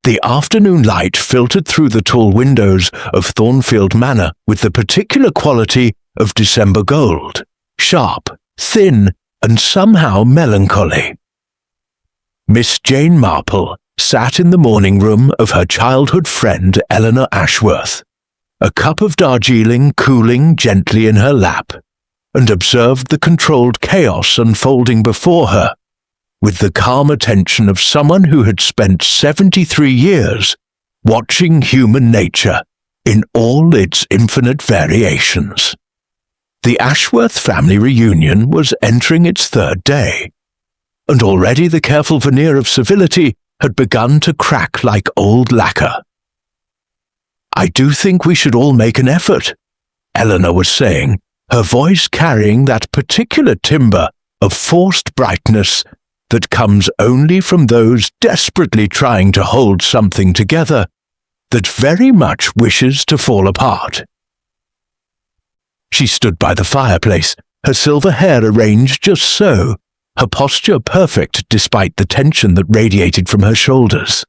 The afternoon light filtered through the tall windows of Thornfield Manor with the particular quality of December gold, sharp, thin, and somehow melancholy. Miss Jane Marple sat in the morning room of her childhood friend Eleanor Ashworth, a cup of Darjeeling cooling gently in her lap, and observed the controlled chaos unfolding before her, with the calm attention of someone who had spent 73 years watching human nature in all its infinite variations. The Ashworth family reunion was entering its third day, and already the careful veneer of civility had begun to crack like old lacquer. "I do think we should all make an effort," Eleanor was saying, her voice carrying that particular timbre of forced brightness that comes only from those desperately trying to hold something together that very much wishes to fall apart. She stood by the fireplace, her silver hair arranged just so, her posture perfect despite the tension that radiated from her shoulders.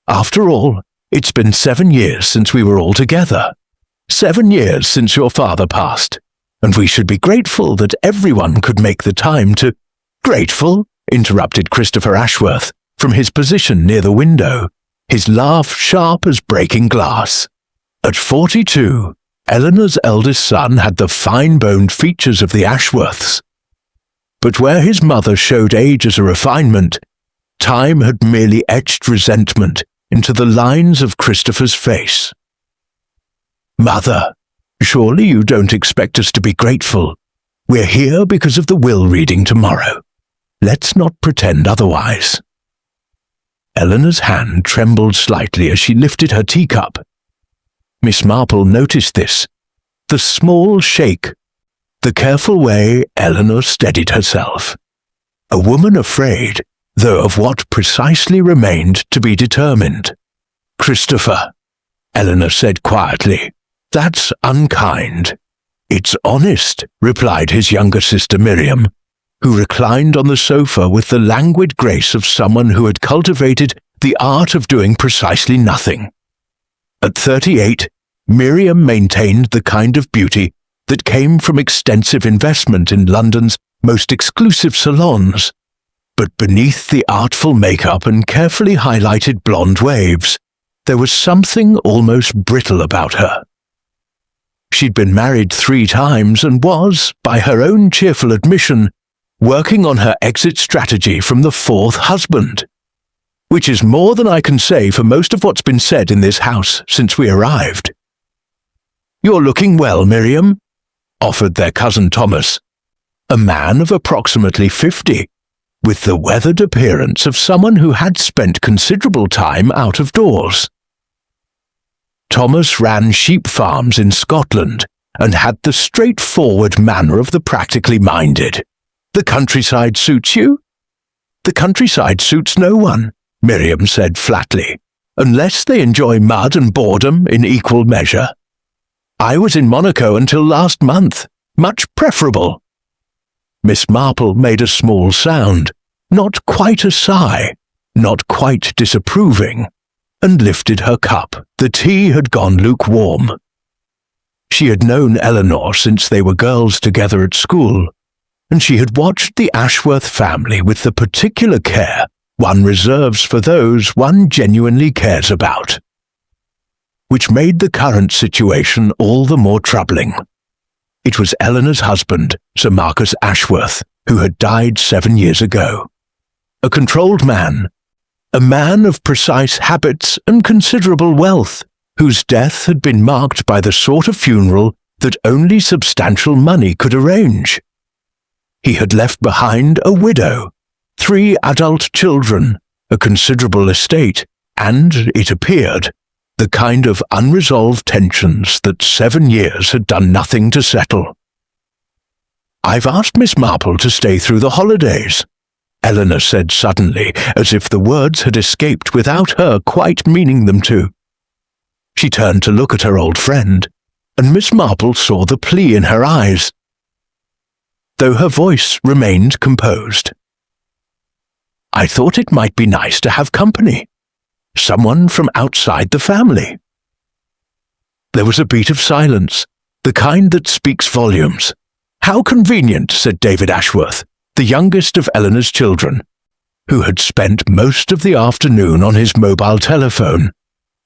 "After all, it's been 7 years since we were all together. 7 years since your father passed, and we should be grateful that everyone could make the time to—" "Grateful?" interrupted Christopher Ashworth from his position near the window, his laugh sharp as breaking glass. At 42, Eleanor's eldest son had the fine-boned features of the Ashworths. But where his mother showed age as a refinement, time had merely etched resentment into the lines of Christopher's face. "Mother, surely you don't expect us to be grateful. We're here because of the will reading tomorrow. Let's not pretend otherwise." Eleanor's hand trembled slightly as she lifted her teacup. Miss Marple noticed this, the small shake, the careful way Eleanor steadied herself. A woman afraid, though of what precisely remained to be determined. "Christopher," Eleanor said quietly, "that's unkind." "It's honest," replied his younger sister Miriam, who reclined on the sofa with the languid grace of someone who had cultivated the art of doing precisely nothing. At 38, Miriam maintained the kind of beauty that came from extensive investment in London's most exclusive salons, but beneath the artful makeup and carefully highlighted blonde waves, there was something almost brittle about her. She'd been married 3 times and was, by her own cheerful admission, working on her exit strategy from the 4th husband, which is more than I can say for most of what's been said in this house since we arrived. "You're looking well, Miriam," offered their cousin Thomas, a man of approximately 50, with the weathered appearance of someone who had spent considerable time out of doors. Thomas ran sheep farms in Scotland and had the straightforward manner of the practically minded. "The countryside suits you?" "The countryside suits no one," Miriam said flatly, "unless they enjoy mud and boredom in equal measure. I was in Monaco until last month. Much preferable." Miss Marple made a small sound, not quite a sigh, not quite disapproving, and lifted her cup. The tea had gone lukewarm. She had known Eleanor since they were girls together at school, and she had watched the Ashworth family with the particular care one reserves for those one genuinely cares about, which made the current situation all the more troubling. It was Eleanor's husband, Sir Marcus Ashworth, who had died 7 years ago. A controlled man, a man of precise habits and considerable wealth, whose death had been marked by the sort of funeral that only substantial money could arrange. He had left behind a widow, 3 adult children, a considerable estate, and, it appeared, the kind of unresolved tensions that 7 years had done nothing to settle. "I've asked Miss Marple to stay through the holidays," Eleanor said suddenly, as if the words had escaped without her quite meaning them to. She turned to look at her old friend, and Miss Marple saw the plea in her eyes, though her voice remained composed. "I thought it might be nice to have company. someone from outside the family. There was a beat of silence, the kind that speaks volumes. "How convenient," said David Ashworth, the youngest of Eleanor's children, who had spent most of the afternoon on his mobile telephone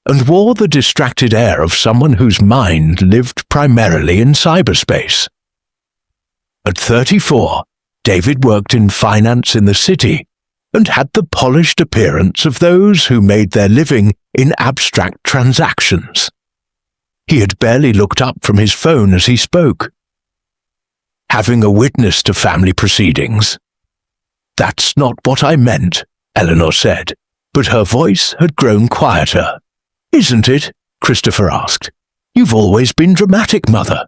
and wore the distracted air of someone whose mind lived primarily in cyberspace. At 34, David worked in finance in the city and had the polished appearance of those who made their living in abstract transactions. He had barely looked up from his phone as he spoke. "Having a witness to family proceedings." "That's not what I meant," Eleanor said, but her voice had grown quieter. "Isn't it?" Christopher asked. "You've always been dramatic, Mother.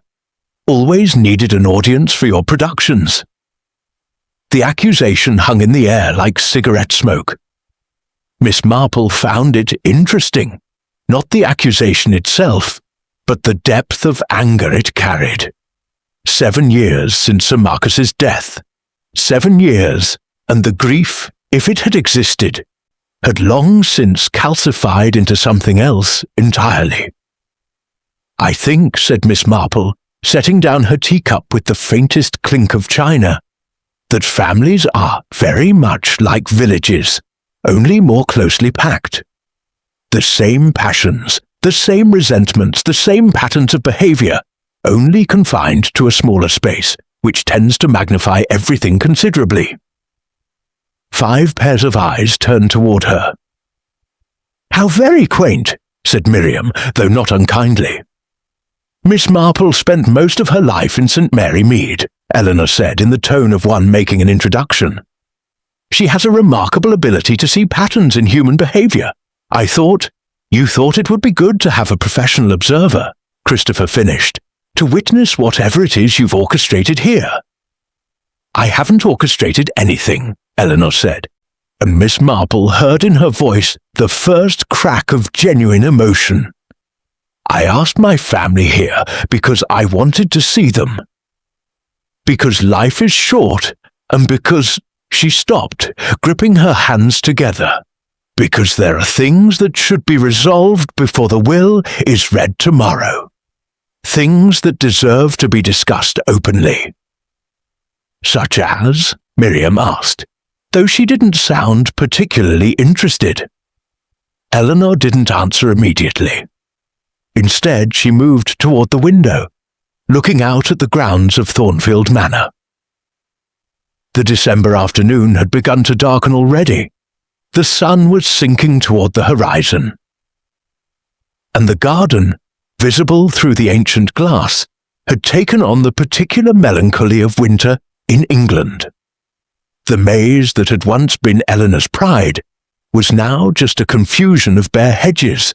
Always needed an audience for your productions." The accusation hung in the air like cigarette smoke. Miss Marple found it interesting, not the accusation itself, but the depth of anger it carried. 7 years since Sir Marcus's death. 7 years, and the grief, if it had existed, had long since calcified into something else entirely. "I think," said Miss Marple, setting down her teacup with the faintest clink of china, "that families are very much like villages, only more closely packed. The same passions, the same resentments, the same patterns of behavior, only confined to a smaller space, which tends to magnify everything considerably." 5 pairs of eyes turned toward her. "How very quaint," said Miriam, though not unkindly. "Miss Marple spent most of her life in St. Mary Mead," Eleanor said in the tone of one making an introduction. "She has a remarkable ability to see patterns in human behavior. You thought it would be good to have a professional observer," Christopher finished, "to witness whatever it is you've orchestrated here." "I haven't orchestrated anything," Eleanor said, and Miss Marple heard in her voice the first crack of genuine emotion. "I asked my family here because I wanted to see them. Because life is short, and because—" She stopped, gripping her hands together. "Because there are things that should be resolved before the will is read tomorrow. Things that deserve to be discussed openly." "Such as?" Miriam asked, though she didn't sound particularly interested. Eleanor didn't answer immediately. Instead, she moved toward the window, looking out at the grounds of Thornfield Manor. The December afternoon had begun to darken already. The sun was sinking toward the horizon. And the garden, visible through the ancient glass, had taken on the particular melancholy of winter in England. The maze that had once been Eleanor's pride was now just a confusion of bare hedges,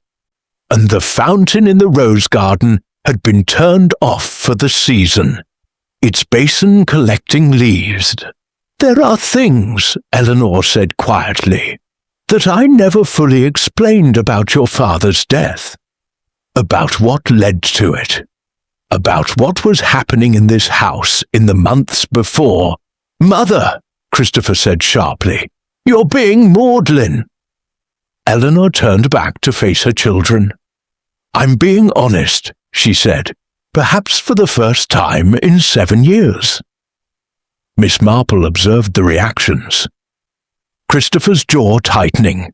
and the fountain in the rose garden had been turned off for the season, its basin collecting leaves. "There are things," Eleanor said quietly, "that I never fully explained about your father's death, about what led to it, about what was happening in this house in the months before." "Mother!" Christopher said sharply, "you're being maudlin." Eleanor turned back to face her children. "I'm being honest," she said, "perhaps for the first time in 7 years." Miss Marple observed the reactions. Christopher's jaw tightening,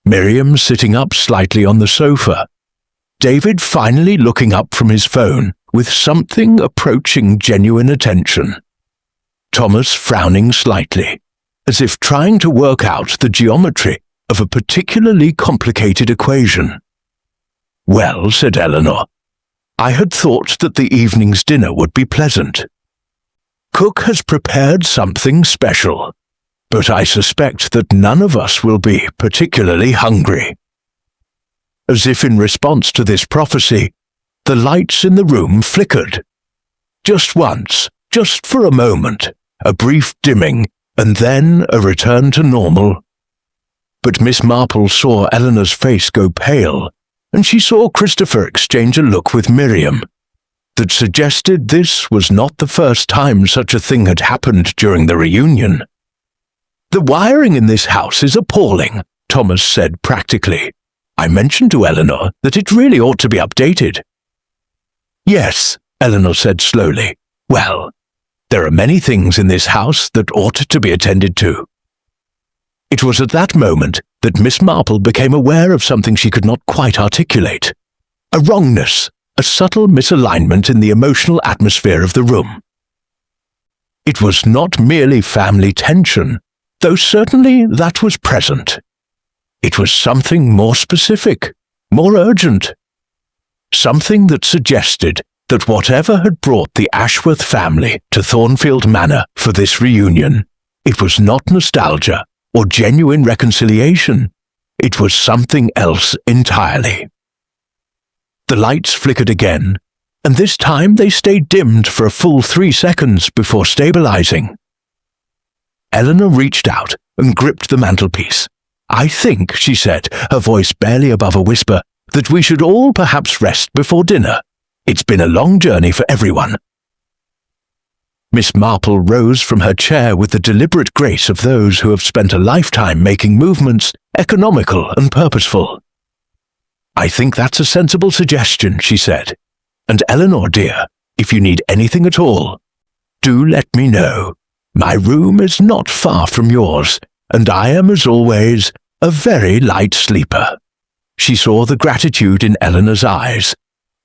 Miriam sitting up slightly on the sofa, David finally looking up from his phone with something approaching genuine attention, Thomas frowning slightly, as if trying to work out the geometry of a particularly complicated equation. "Well," said Eleanor, "I had thought that the evening's dinner would be pleasant. Cook has prepared something special, but I suspect that none of us will be particularly hungry." As if in response to this prophecy, the lights in the room flickered. Just once, just for a moment, a brief dimming, and then a return to normal. But Miss Marple saw Eleanor's face go pale, and she saw Christopher exchange a look with Miriam that suggested this was not the first time such a thing had happened during the reunion. "The wiring in this house is appalling," Thomas said practically, I mentioned to Eleanor that it really ought to be updated." "Yes," Eleanor said slowly. "Well, there are many things in this house that ought to be attended to." It was at that moment that Miss Marple became aware of something she could not quite articulate. A wrongness, a subtle misalignment in the emotional atmosphere of the room. It was not merely family tension, though certainly that was present. It was something more specific, more urgent. Something that suggested that whatever had brought the Ashworth family to Thornfield Manor for this reunion, it was not nostalgia or genuine reconciliation. It was something else entirely. The lights flickered again, and this time they stayed dimmed for a full 3 seconds before stabilizing. Eleanor reached out and gripped the mantelpiece. "I think," she said, her voice barely above a whisper, "that we should all perhaps rest before dinner. It's been a long journey for everyone." Miss Marple rose from her chair with the deliberate grace of those who have spent a lifetime making movements economical and purposeful. "I think that's a sensible suggestion," she said. "And Eleanor, dear, if you need anything at all, do let me know. My room is not far from yours, and I am, as always, a very light sleeper." She saw the gratitude in Eleanor's eyes,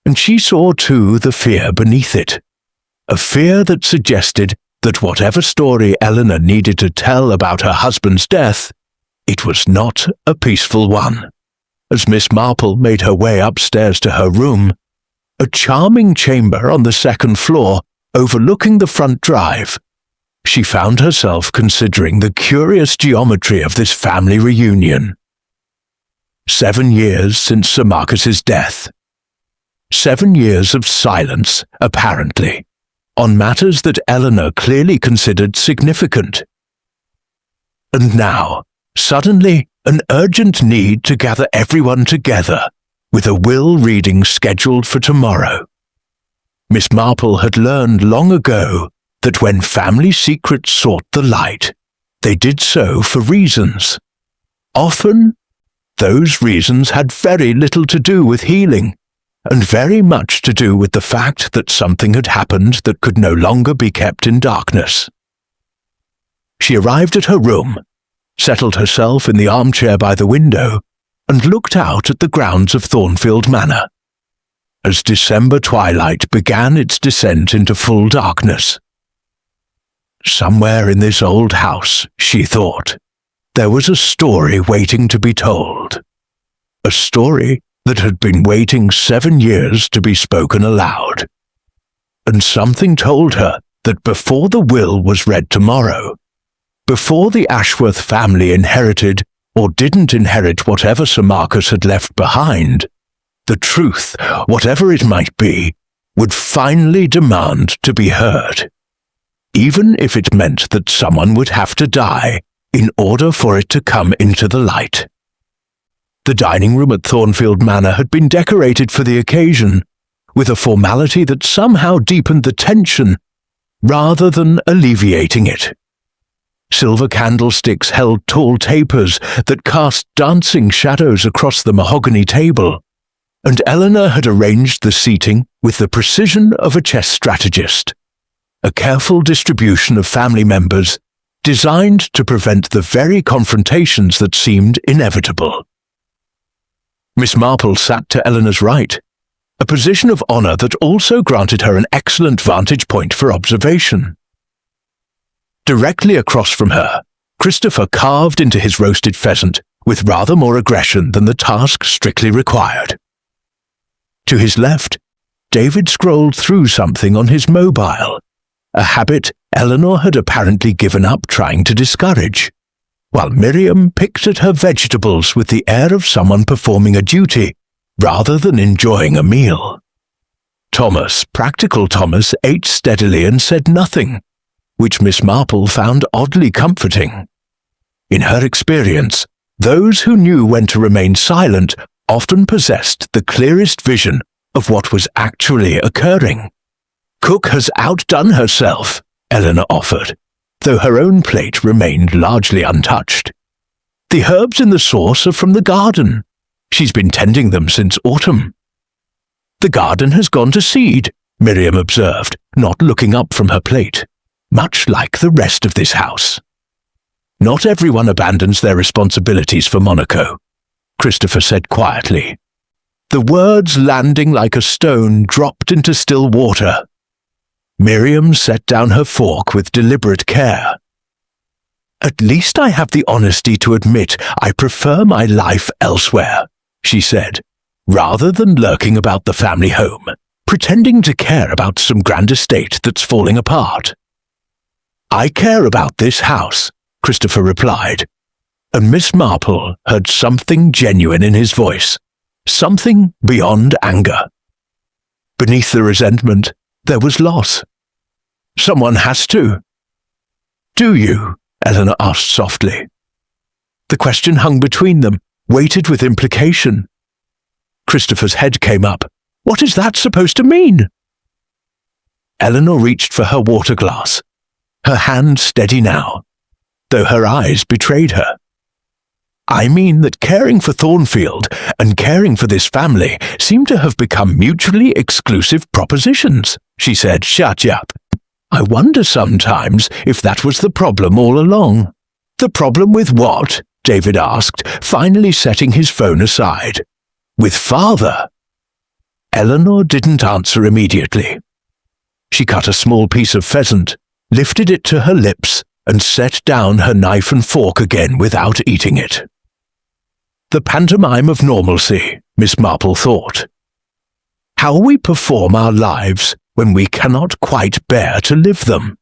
and she saw too the fear beneath it. A fear that suggested that whatever story Eleanor needed to tell about her husband's death, it was not a peaceful one. As Miss Marple made her way upstairs to her room, a charming chamber on the 2nd floor overlooking the front drive, she found herself considering the curious geometry of this family reunion. 7 years since Sir Marcus's death. 7 years of silence, apparently, on matters that Eleanor clearly considered significant. And now, suddenly, an urgent need to gather everyone together, with a will reading scheduled for tomorrow. Miss Marple had learned long ago that when family secrets sought the light, they did so for reasons. Often, those reasons had very little to do with healing, and very much to do with the fact that something had happened that could no longer be kept in darkness. She arrived at her room, settled herself in the armchair by the window, and looked out at the grounds of Thornfield Manor. As December twilight began its descent into full darkness. Somewhere in this old house, she thought, there was a story waiting to be told. A story that had been waiting 7 years to be spoken aloud. And something told her that before the will was read tomorrow, before the Ashworth family inherited or didn't inherit whatever Sir Marcus had left behind, the truth, whatever it might be, would finally demand to be heard, even if it meant that someone would have to die in order for it to come into the light. The dining room at Thornfield Manor had been decorated for the occasion, with a formality that somehow deepened the tension rather than alleviating it. Silver candlesticks held tall tapers that cast dancing shadows across the mahogany table, and Eleanor had arranged the seating with the precision of a chess strategist, a careful distribution of family members designed to prevent the very confrontations that seemed inevitable. Miss Marple sat to Eleanor's right, a position of honour that also granted her an excellent vantage point for observation. Directly across from her, Christopher carved into his roasted pheasant with rather more aggression than the task strictly required. To his left, David scrolled through something on his mobile, a habit Eleanor had apparently given up trying to discourage, while Miriam picked at her vegetables with the air of someone performing a duty rather than enjoying a meal. Thomas, practical Thomas, ate steadily and said nothing, which Miss Marple found oddly comforting. In her experience, those who knew when to remain silent often possessed the clearest vision of what was actually occurring. "Cook has outdone herself," Eleanor offered, though her own plate remained largely untouched. "The herbs in the sauce are from the garden," She's been tending them since autumn. The garden has gone to seed, Miriam observed, not looking up from her plate, much like the rest of this house. Not everyone abandons their responsibilities for Monaco, Christopher said quietly. The words landing like a stone dropped into still water. Miriam set down her fork with deliberate care. At least I have the honesty to admit I prefer my life elsewhere, she said, rather than lurking about the family home, pretending to care about some grand estate that's falling apart. I care about this house, Christopher replied, and Miss Marple heard something genuine in his voice, something beyond anger. Beneath the resentment, there was loss. Someone has to. Do you? Eleanor asked softly. The question hung between them, weighted with implication. Christopher's head came up. What is that supposed to mean? Eleanor reached for her water glass, her hand steady now, though her eyes betrayed her. I mean that caring for Thornfield and caring for this family seem to have become mutually exclusive propositions, she said, shut up. I wonder sometimes if that was the problem all along. The problem with what? David asked, finally setting his phone aside. With father? Eleanor didn't answer immediately. She cut a small piece of pheasant, lifted it to her lips, and set down her knife and fork again without eating it. The pantomime of normalcy, Miss Marple thought. How we perform our lives when we cannot quite bear to live them.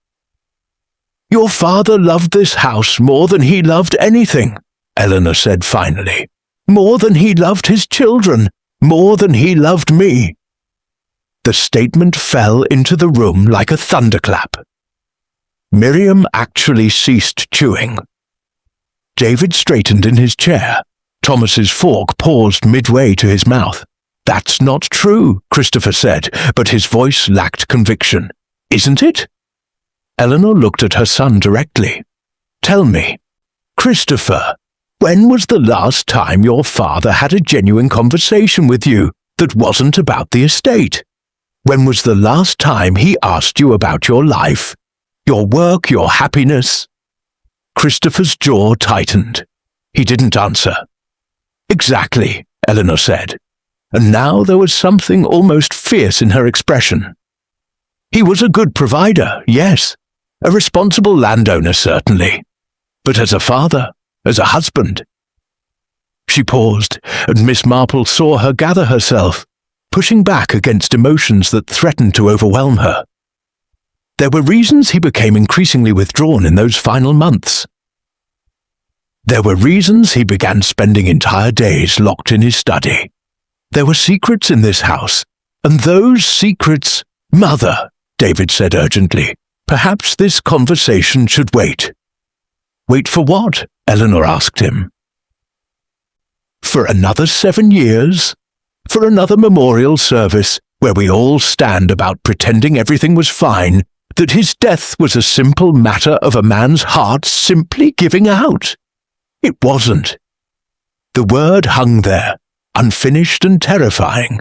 Your father loved this house more than he loved anything, Eleanor said finally. More than he loved his children, more than he loved me. The statement fell into the room like a thunderclap. Miriam actually ceased chewing. David straightened in his chair. Thomas's fork paused midway to his mouth. That's not true, Christopher said, but his voice lacked conviction. Isn't it? Eleanor looked at her son directly. Tell me, Christopher, when was the last time your father had a genuine conversation with you that wasn't about the estate? When was the last time he asked you about your life, your work, your happiness? Christopher's jaw tightened. He didn't answer. Exactly, Eleanor said, and now there was something almost fierce in her expression. He was a good provider, yes, a responsible landowner certainly, but as a father, as a husband. She paused, and Miss Marple saw her gather herself, pushing back against emotions that threatened to overwhelm her. There were reasons he became increasingly withdrawn in those final months. There were reasons he began spending entire days locked in his study. There were secrets in this house, and those secrets— Mother, David said urgently, perhaps this conversation should wait. Wait for what? Eleanor asked him. For another 7 years? For another memorial service where we all stand about pretending everything was fine, that his death was a simple matter of a man's heart simply giving out? It wasn't. The word hung there, unfinished and terrifying.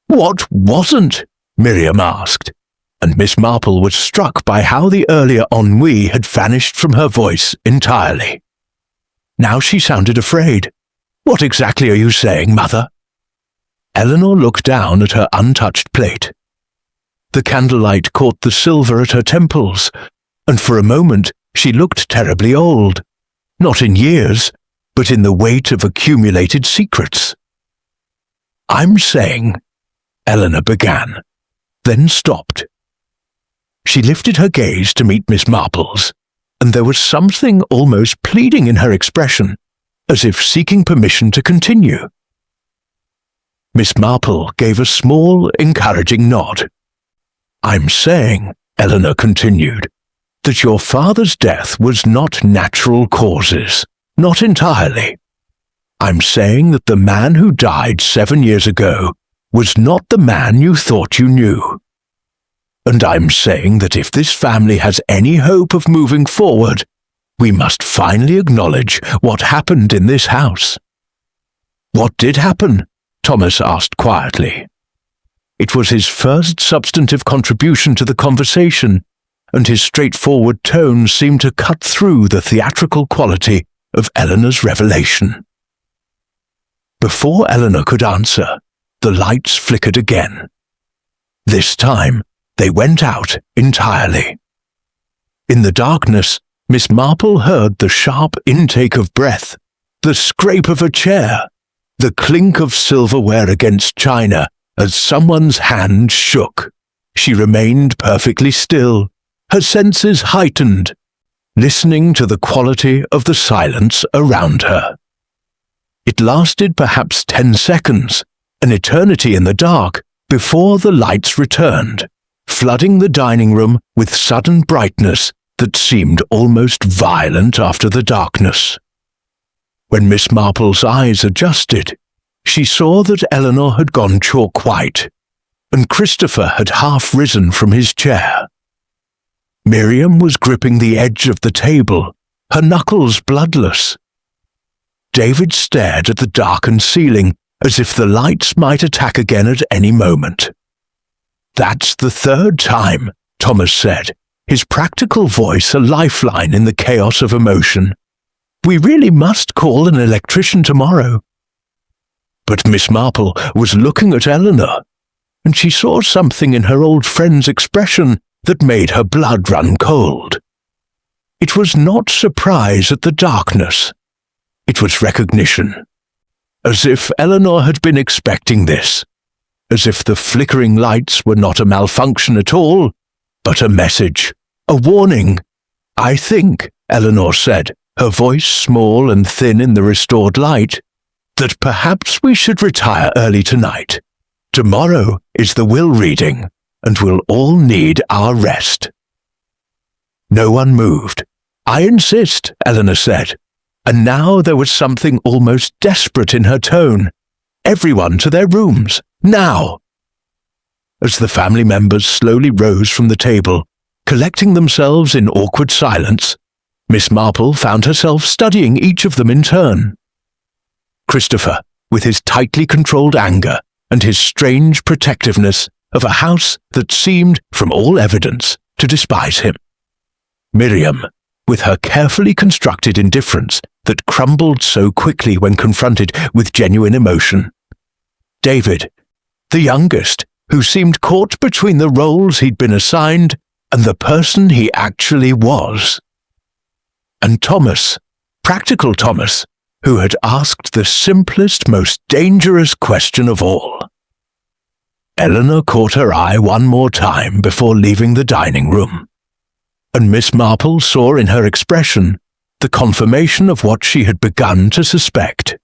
What wasn't? Miriam asked, and Miss Marple was struck by how the earlier ennui had vanished from her voice entirely. Now she sounded afraid. What exactly are you saying, Mother? Eleanor looked down at her untouched plate. The candlelight caught the silver at her temples, and for a moment she looked terribly old. Not in years, but in the weight of accumulated secrets. I'm saying, Eleanor began, then stopped. She lifted her gaze to meet Miss Marple's, and there was something almost pleading in her expression, as if seeking permission to continue. Miss Marple gave a small, encouraging nod. I'm saying, Eleanor continued, that your father's death was not natural causes, not entirely. I'm saying that the man who died 7 years ago was not the man you thought you knew. And I'm saying that if this family has any hope of moving forward, we must finally acknowledge what happened in this house. What did happen? Thomas asked quietly. It was his first substantive contribution to the conversation, and his straightforward tone seemed to cut through the theatrical quality of Eleanor's revelation. Before Eleanor could answer, the lights flickered again. This time, they went out entirely. In the darkness, Miss Marple heard the sharp intake of breath, the scrape of a chair, the clink of silverware against china as someone's hand shook. She remained perfectly still, her senses heightened, listening to the quality of the silence around her. It lasted perhaps 10 seconds, an eternity in the dark, before the lights returned, flooding the dining room with sudden brightness that seemed almost violent after the darkness. When Miss Marple's eyes adjusted, she saw that Eleanor had gone chalk white, and Christopher had half risen from his chair. Miriam was gripping the edge of the table, her knuckles bloodless. David stared at the darkened ceiling as if the lights might attack again at any moment. "That's the third time," Thomas said, his practical voice a lifeline in the chaos of emotion. "We really must call an electrician tomorrow." But Miss Marple was looking at Eleanor, and she saw something in her old friend's expression that made her blood run cold. It was not surprise at the darkness. It was recognition. As if Eleanor had been expecting this. As if the flickering lights were not a malfunction at all, but a message, a warning. "I think," Eleanor said, her voice small and thin in the restored light, "that perhaps we should retire early tonight. Tomorrow is the will reading, and we'll all need our rest." No one moved. "I insist," Eleanor said, and now there was something almost desperate in her tone. "Everyone to their rooms, now!" As the family members slowly rose from the table, collecting themselves in awkward silence, Miss Marple found herself studying each of them in turn. Christopher, with his tightly controlled anger and his strange protectiveness of a house that seemed, from all evidence, to despise him. Miriam, with her carefully constructed indifference that crumbled so quickly when confronted with genuine emotion. David, the youngest, who seemed caught between the roles he'd been assigned and the person he actually was. And Thomas, practical Thomas, who had asked the simplest, most dangerous question of all. Eleanor caught her eye one more time before leaving the dining room, and Miss Marple saw in her expression the confirmation of what she had begun to suspect.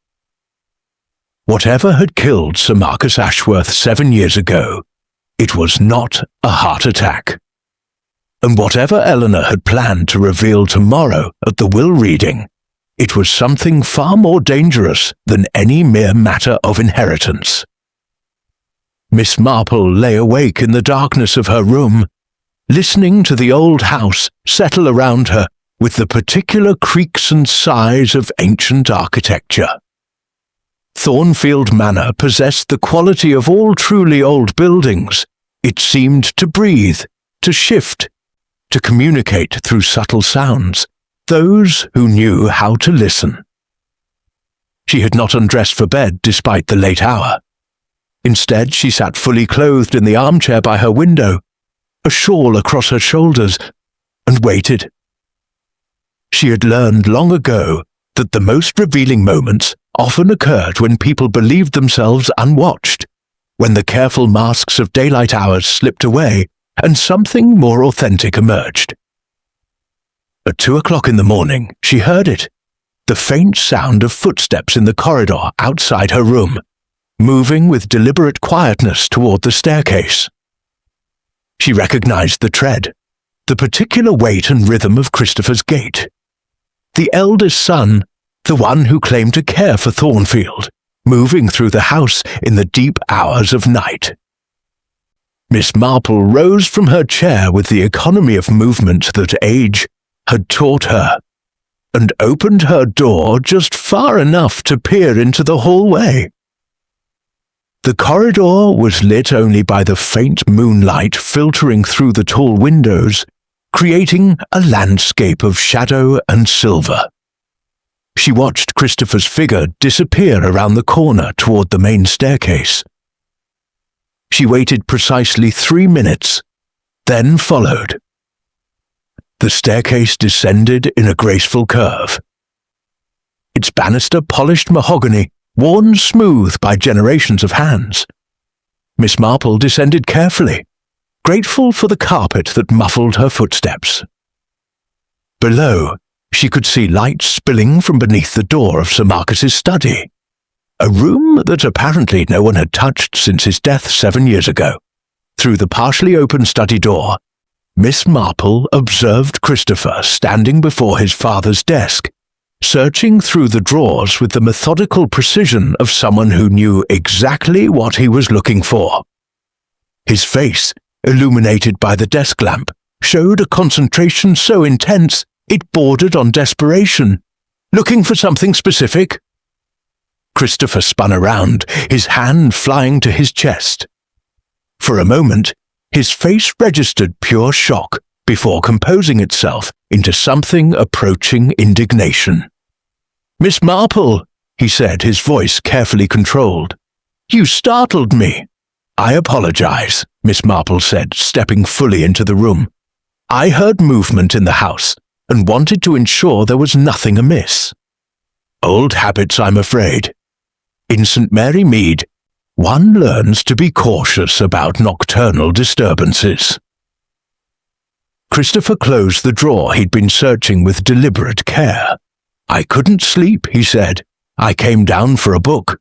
Whatever had killed Sir Marcus Ashworth 7 years ago, it was not a heart attack. And whatever Eleanor had planned to reveal tomorrow at the will reading, it was something far more dangerous than any mere matter of inheritance. Miss Marple lay awake in the darkness of her room, listening to the old house settle around her with the particular creaks and sighs of ancient architecture. Thornfield Manor possessed the quality of all truly old buildings. It seemed to breathe, to shift, to communicate through subtle sounds, those who knew how to listen. She had not undressed for bed despite the late hour. Instead, she sat fully clothed in the armchair by her window, a shawl across her shoulders, and waited. She had learned long ago that the most revealing moments often occurred when people believed themselves unwatched, when the careful masks of daylight hours slipped away and something more authentic emerged. At 2 o'clock in the morning, she heard it, the faint sound of footsteps in the corridor outside her room, moving with deliberate quietness toward the staircase. She recognized the tread, the particular weight and rhythm of Christopher's gait. The eldest son, the one who claimed to care for Thornfield, moving through the house in the deep hours of night. Miss Marple rose from her chair with the economy of movement that age had taught her, and opened her door just far enough to peer into the hallway. The corridor was lit only by the faint moonlight filtering through the tall windows, creating a landscape of shadow and silver. She watched Christopher's figure disappear around the corner toward the main staircase. She waited precisely 3 minutes, then followed. The staircase descended in a graceful curve. Its banister polished mahogany, worn smooth by generations of hands. Miss Marple descended carefully, grateful for the carpet that muffled her footsteps. Below, she could see light spilling from beneath the door of Sir Marcus's study, a room that apparently no one had touched since his death 7 years ago. Through the partially open study door, Miss Marple observed Christopher standing before his father's desk, searching through the drawers with the methodical precision of someone who knew exactly what he was looking for. His face, illuminated by the desk lamp, showed a concentration so intense it bordered on desperation. Looking for something specific? Christopher spun around, his hand flying to his chest. For a moment, his face registered pure shock before composing itself into something approaching indignation. "Miss Marple," he said, his voice carefully controlled. "You startled me." "I apologize," Miss Marple said, stepping fully into the room. "I heard movement in the house and wanted to ensure there was nothing amiss." "Old habits, I'm afraid. In St. Mary Mead, one learns to be cautious about nocturnal disturbances." Christopher closed the drawer he'd been searching with deliberate care. "I couldn't sleep," he said. "I came down for a book.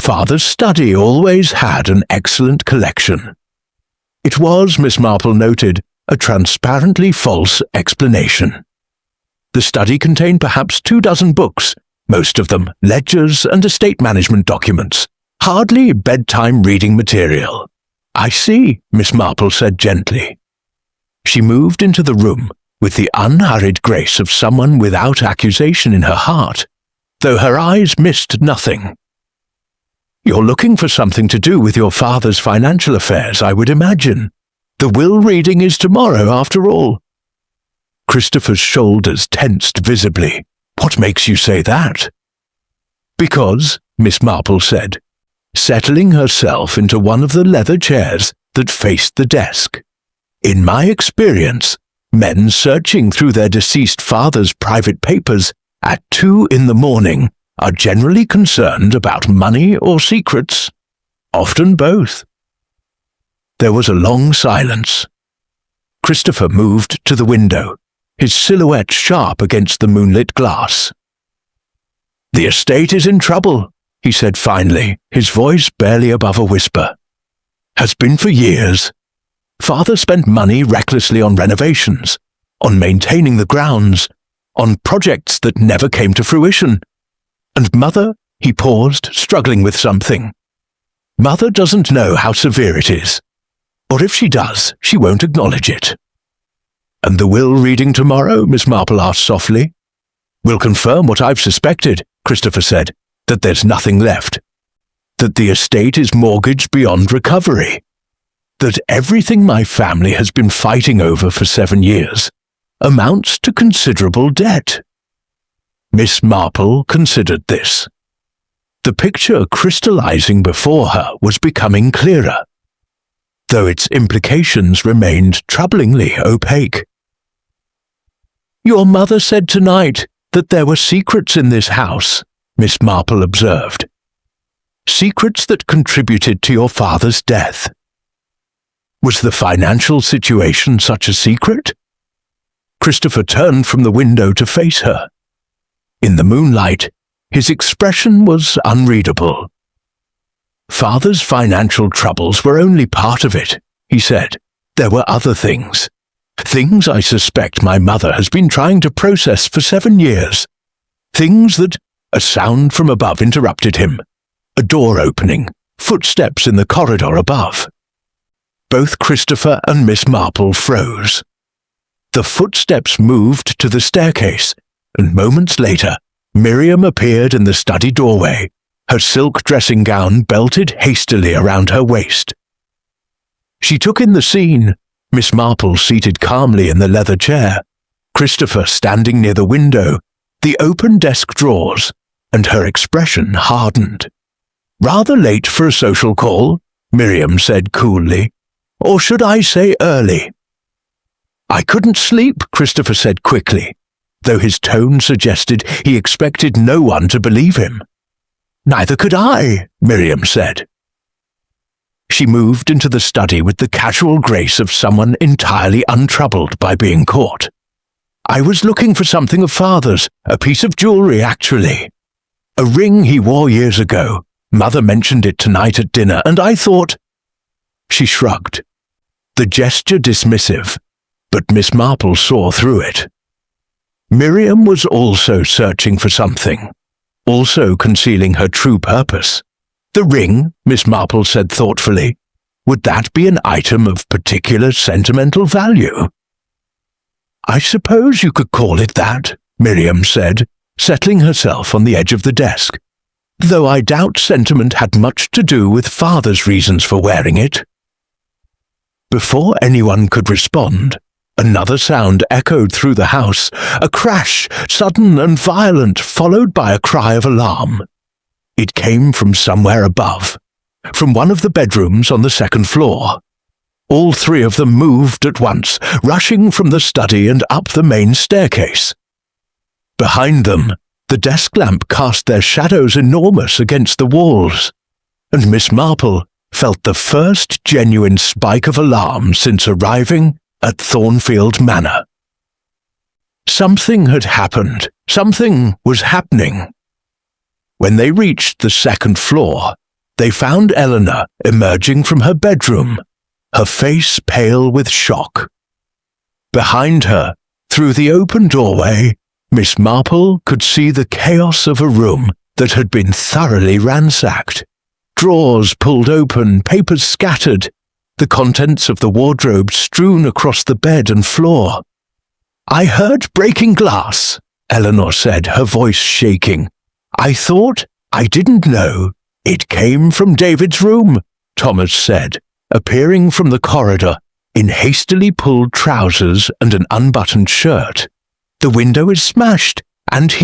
Father's study always had an excellent collection." It was, Miss Marple noted, a transparently false explanation. The study contained perhaps 24 books, most of them ledgers and estate management documents, hardly bedtime reading material. "I see," Miss Marple said gently. She moved into the room with the unhurried grace of someone without accusation in her heart, though her eyes missed nothing. "You're looking for something to do with your father's financial affairs, I would imagine. The will reading is tomorrow, after all." Christopher's shoulders tensed visibly. "What makes you say that?" "Because," Miss Marple said, settling herself into one of the leather chairs that faced the desk, "in my experience, men searching through their deceased father's private papers at 2 a.m. are generally concerned about money or secrets. Often both." There was a long silence. Christopher moved to the window, his silhouette sharp against the moonlit glass. "The estate is in trouble," he said finally, his voice barely above a whisper. "Has been for years. Father spent money recklessly on renovations, on maintaining the grounds, on projects that never came to fruition. And Mother," he paused, struggling with something. "Mother doesn't know how severe it is. Or if she does, she won't acknowledge it." "And the will reading tomorrow?" Miss Marple asked softly. "Will confirm what I've suspected," Christopher said, "that there's nothing left. That the estate is mortgaged beyond recovery. That everything my family has been fighting over for 7 years amounts to considerable debt." Miss Marple considered this. The picture crystallizing before her was becoming clearer, though its implications remained troublingly opaque. "Your mother said tonight that there were secrets in this house," Miss Marple observed. "Secrets that contributed to your father's death. Was the financial situation such a secret?" Christopher turned from the window to face her. In the moonlight, his expression was unreadable. "Father's financial troubles were only part of it," he said. "There were other things. Things I suspect my mother has been trying to process for 7 years. Things that—" A sound from above interrupted him. A door opening, footsteps in the corridor above. Both Christopher and Miss Marple froze. The footsteps moved to the staircase, and moments later, Miriam appeared in the study doorway, her silk dressing gown belted hastily around her waist. She took in the scene, Miss Marple seated calmly in the leather chair, Christopher standing near the window, the open desk drawers, and her expression hardened. "Rather late for a social call," Miriam said coolly. "Or should I say early?" "I couldn't sleep," Christopher said quickly, though his tone suggested he expected no one to believe him. "Neither could I," Miriam said. She moved into the study with the casual grace of someone entirely untroubled by being caught. "I was looking for something of Father's, a piece of jewelry, actually. A ring he wore years ago. Mother mentioned it tonight at dinner, and I thought—" She shrugged, the gesture dismissive, but Miss Marple saw through it. Miriam was also searching for something, also concealing her true purpose. The ring, Miss Marple said thoughtfully, would that be an item of particular sentimental value? "I suppose you could call it that," Miriam said, settling herself on the edge of the desk, though I doubt sentiment had much to do with Father's reasons for wearing it. Before anyone could respond, another sound echoed through the house, a crash, sudden and violent, followed by a cry of alarm. It came from somewhere above, from one of the bedrooms on the second floor. All three of them moved at once, rushing from the study and up the main staircase. Behind them, the desk lamp cast their shadows enormous against the walls, and Miss Marple felt the first genuine spike of alarm since arriving at Thornfield Manor. Something had happened. Something was happening. When they reached the second floor, they found Eleanor emerging from her bedroom, her face pale with shock. Behind her, through the open doorway, Miss Marple could see the chaos of a room that had been thoroughly ransacked. Drawers pulled open, papers scattered, the contents of the wardrobe strewn across the bed and floor. "I heard breaking glass," Eleanor said, her voice shaking. I didn't know. It came from David's room," Thomas said, appearing from the corridor in hastily pulled trousers and an unbuttoned shirt. "The window is smashed, and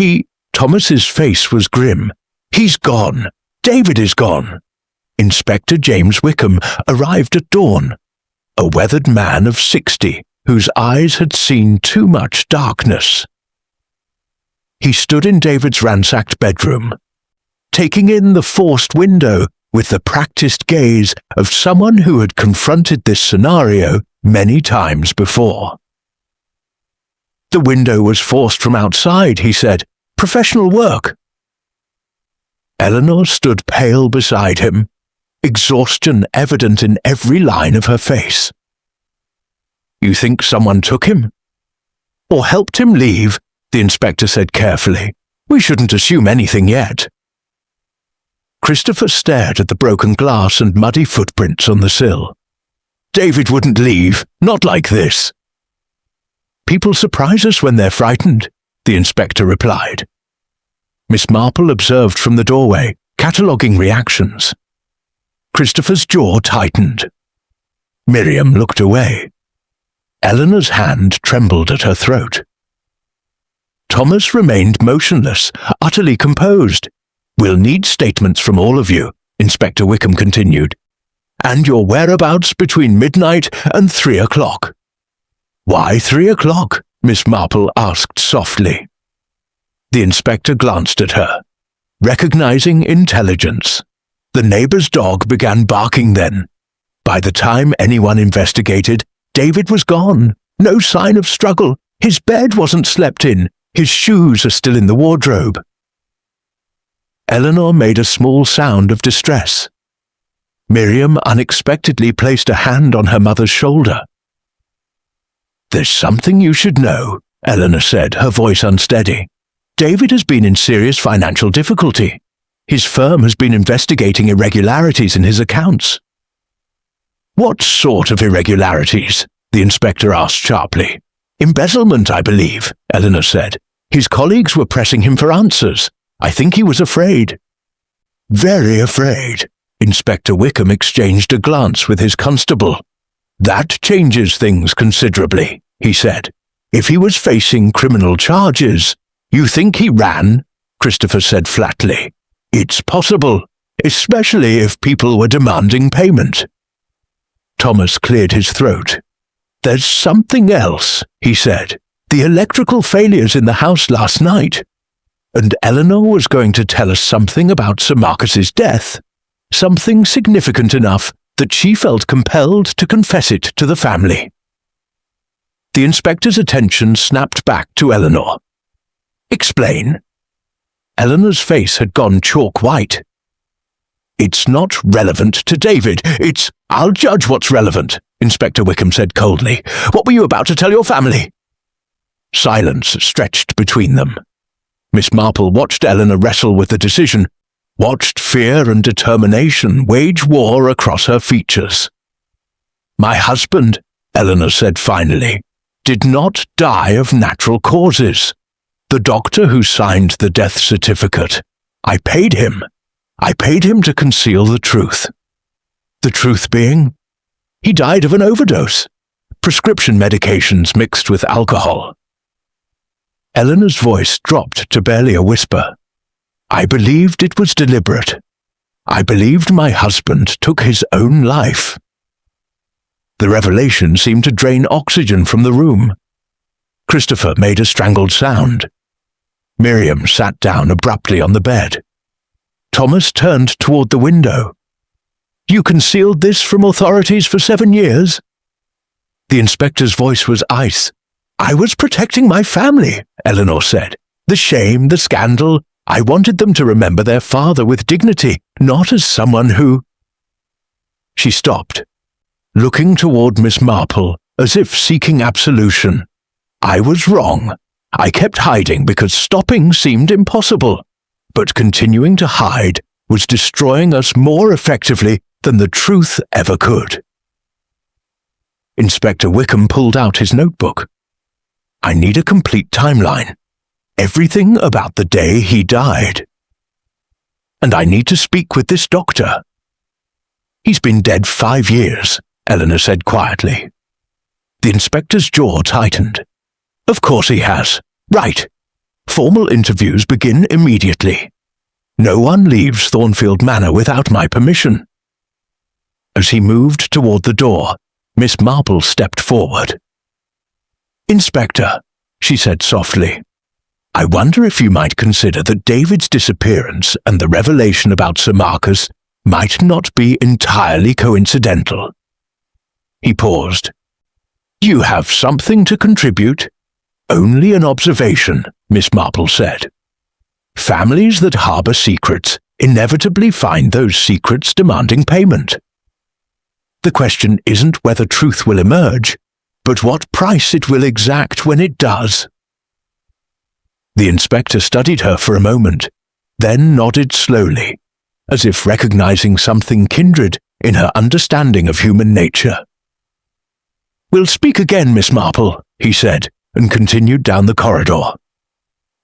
Thomas's face was grim. "He's gone. David is gone." Inspector James Wickham arrived at dawn, a weathered man of 60 whose eyes had seen too much darkness. He stood in David's ransacked bedroom, taking in the forced window with the practiced gaze of someone who had confronted this scenario many times before. "The window was forced from outside," he said. "Professional work." Eleanor stood pale beside him, exhaustion evident in every line of her face. "You think someone took him?" "Or helped him leave," the inspector said carefully. "We shouldn't assume anything yet." Christopher stared at the broken glass and muddy footprints on the sill. "David wouldn't leave, not like this." "People surprise us when they're frightened," the inspector replied. Miss Marple observed from the doorway, cataloguing reactions. Christopher's jaw tightened. Miriam looked away. Eleanor's hand trembled at her throat. Thomas remained motionless, utterly composed. "We'll need statements from all of you," Inspector Wickham continued, "and your whereabouts between midnight and 3 o'clock. "Why 3 o'clock?" Miss Marple asked softly. The inspector glanced at her, recognizing intelligence. The neighbor's dog began barking then. By the time anyone investigated, David was gone. No sign of struggle. His bed wasn't slept in. His shoes are still in the wardrobe. Eleanor made a small sound of distress. Miriam unexpectedly placed a hand on her mother's shoulder. "There's something you should know," Eleanor said, her voice unsteady. "David has been in serious financial difficulty. His firm has been investigating irregularities in his accounts." "What sort of irregularities?" the inspector asked sharply. "Embezzlement, I believe," Eleanor said. "His colleagues were pressing him for answers. I think he was afraid." very afraid. Inspector Wickham exchanged a glance with his constable. That changes things considerably, he said. If he was facing criminal charges, you think he ran? Christopher said flatly. It's possible, especially if people were demanding payment. Thomas cleared his throat. There's something else, he said. The electrical failures in the house last night. And Eleanor was going to tell us something about Sir Marcus's death. Something significant enough that she felt compelled to confess it to the family. The inspector's attention snapped back to Eleanor. Explain. Eleanor's face had gone chalk white. It's not relevant to David. I'll judge what's relevant, Inspector Wickham said coldly. What were you about to tell your family? Silence stretched between them. Miss Marple watched Eleanor wrestle with the decision, watched fear and determination wage war across her features. My husband, Eleanor said finally, did not die of natural causes. The doctor who signed the death certificate, I paid him. I paid him to conceal the truth. The truth being, he died of an overdose. Prescription medications mixed with alcohol. Eleanor's voice dropped to barely a whisper. I believed it was deliberate. I believed my husband took his own life. The revelation seemed to drain oxygen from the room. Christopher made a strangled sound. Miriam sat down abruptly on the bed. Thomas turned toward the window. You concealed this from authorities for 7 years? The inspector's voice was ice. I was protecting my family, Eleanor said. The shame, the scandal. I wanted them to remember their father with dignity, not as someone who... She stopped, looking toward Miss Marple as if seeking absolution. I was wrong. I kept hiding because stopping seemed impossible, but continuing to hide was destroying us more effectively than the truth ever could. Inspector Wickham pulled out his notebook. I need a complete timeline. Everything about the day he died. And I need to speak with this doctor. He's been dead 5 years, Eleanor said quietly. The inspector's jaw tightened. Of course he has. Right. Formal interviews begin immediately. No one leaves Thornfield Manor without my permission. As he moved toward the door, Miss Marple stepped forward. Inspector, she said softly, I wonder if you might consider that David's disappearance and the revelation about Sir Marcus might not be entirely coincidental. He paused. You have something to contribute? Only an observation, Miss Marple said. Families that harbor secrets inevitably find those secrets demanding payment. The question isn't whether truth will emerge, but what price it will exact when it does. The inspector studied her for a moment, then nodded slowly, as if recognizing something kindred in her understanding of human nature. We'll speak again, Miss Marple, he said, and continued down the corridor.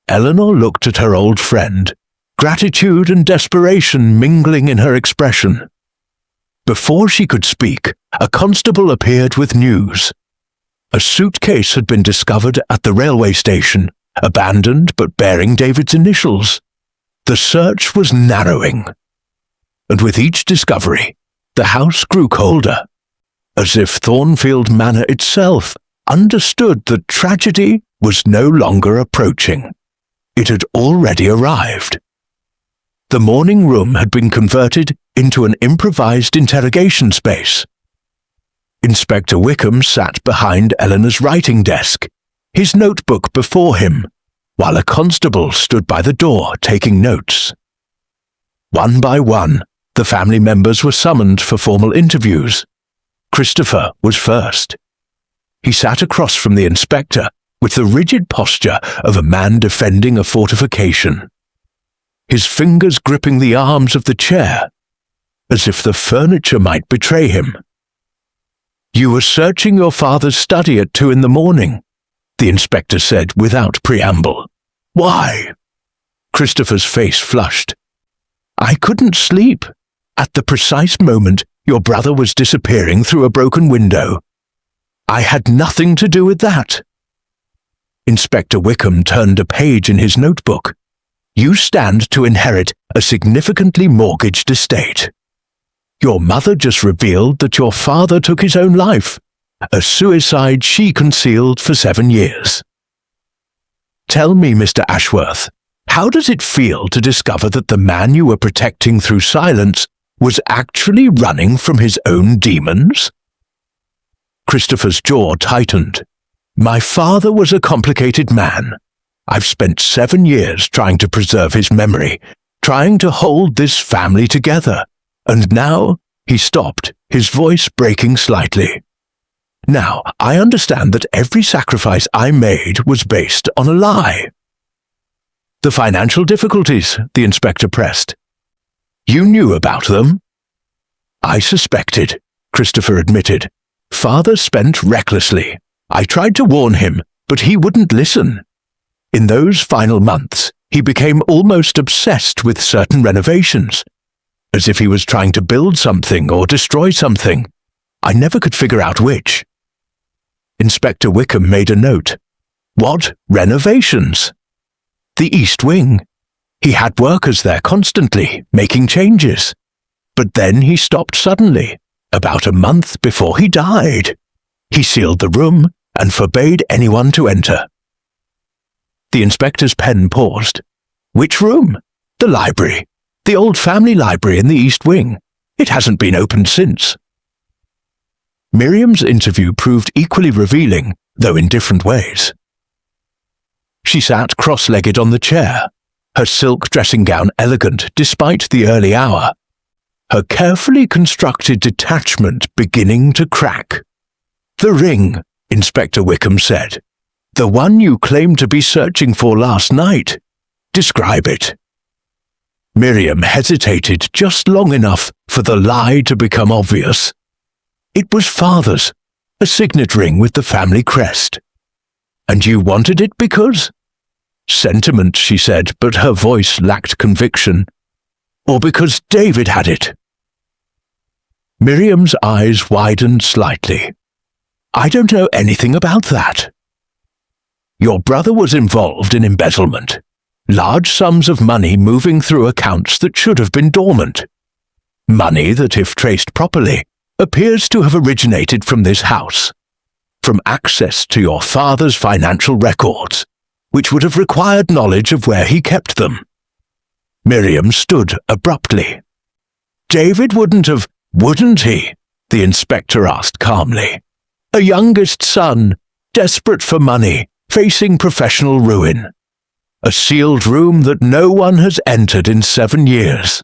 Eleanor looked at her old friend, gratitude and desperation mingling in her expression. Before she could speak, a constable appeared with news. A suitcase had been discovered at the railway station, abandoned but bearing David's initials. The search was narrowing. And with each discovery, the house grew colder, as if Thornfield Manor itself understood that tragedy was no longer approaching. It had already arrived. The morning room had been converted into an improvised interrogation space. Inspector Wickham sat behind Eleanor's writing desk, his notebook before him, while a constable stood by the door taking notes. One by one, the family members were summoned for formal interviews. Christopher was first. He sat across from the inspector with the rigid posture of a man defending a fortification, his fingers gripping the arms of the chair, as if the furniture might betray him. You were searching your father's study at 2 a.m, the inspector said without preamble. Why? Christopher's face flushed. I couldn't sleep. At the precise moment your brother was disappearing through a broken window. I had nothing to do with that." Inspector Wickham turned a page in his notebook. "You stand to inherit a significantly mortgaged estate. Your mother just revealed that your father took his own life, a suicide she concealed for 7 years. Tell me, Mr. Ashworth, how does it feel to discover that the man you were protecting through silence was actually running from his own demons?" Christopher's jaw tightened. "My father was a complicated man. I've spent 7 years trying to preserve his memory, trying to hold this family together. And now," he stopped, his voice breaking slightly. "Now, I understand that every sacrifice I made was based on a lie." "The financial difficulties," the inspector pressed. "You knew about them?" "I suspected," Christopher admitted. "Father spent recklessly. I tried to warn him, but he wouldn't listen. In those final months, he became almost obsessed with certain renovations, as if he was trying to build something or destroy something. I never could figure out which." Inspector Wickham made a note. "What renovations?" "The East Wing. He had workers there constantly, making changes. But then he stopped suddenly, about a month before he died. He sealed the room and forbade anyone to enter." The inspector's pen paused. "Which room?" "The library. The old family library in the East Wing. It hasn't been opened since." Miriam's interview proved equally revealing, though in different ways. She sat cross-legged on the chair, her silk dressing gown elegant despite the early hour, her carefully constructed detachment beginning to crack. "The ring," Inspector Wickham said. "The one you claimed to be searching for last night. Describe it." Miriam hesitated just long enough for the lie to become obvious. "It was Father's, a signet ring with the family crest." "And you wanted it because?" "Sentiment," she said, but her voice lacked conviction. "Or because David had it?" Miriam's eyes widened slightly. "I don't know anything about that." "Your brother was involved in embezzlement. Large sums of money moving through accounts that should have been dormant. Money that, if traced properly, appears to have originated from this house, from access to your father's financial records, which would have required knowledge of where he kept them." Miriam stood abruptly. "David wouldn't have, wouldn't he?" the inspector asked calmly. "A youngest son, desperate for money, facing professional ruin. A sealed room that no one has entered in 7 years.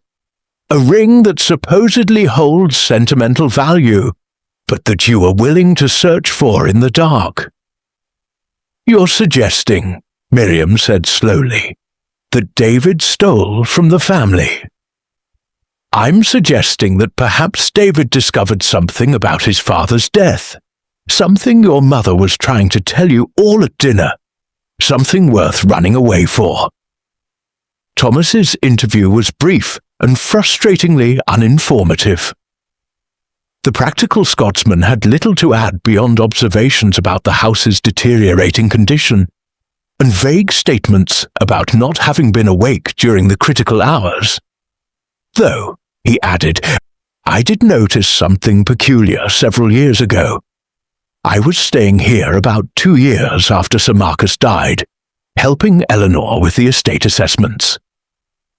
A ring that supposedly holds sentimental value, but that you are willing to search for in the dark." "You're suggesting," Miriam said slowly, "that David stole from the family." "I'm suggesting that perhaps David discovered something about his father's death, something your mother was trying to tell you all at dinner, something worth running away for." Thomas's interview was brief and frustratingly uninformative. The practical Scotsman had little to add beyond observations about the house's deteriorating condition, and vague statements about not having been awake during the critical hours. "Though," he added, "I did notice something peculiar several years ago. I was staying here about 2 years after Sir Marcus died, helping Eleanor with the estate assessments.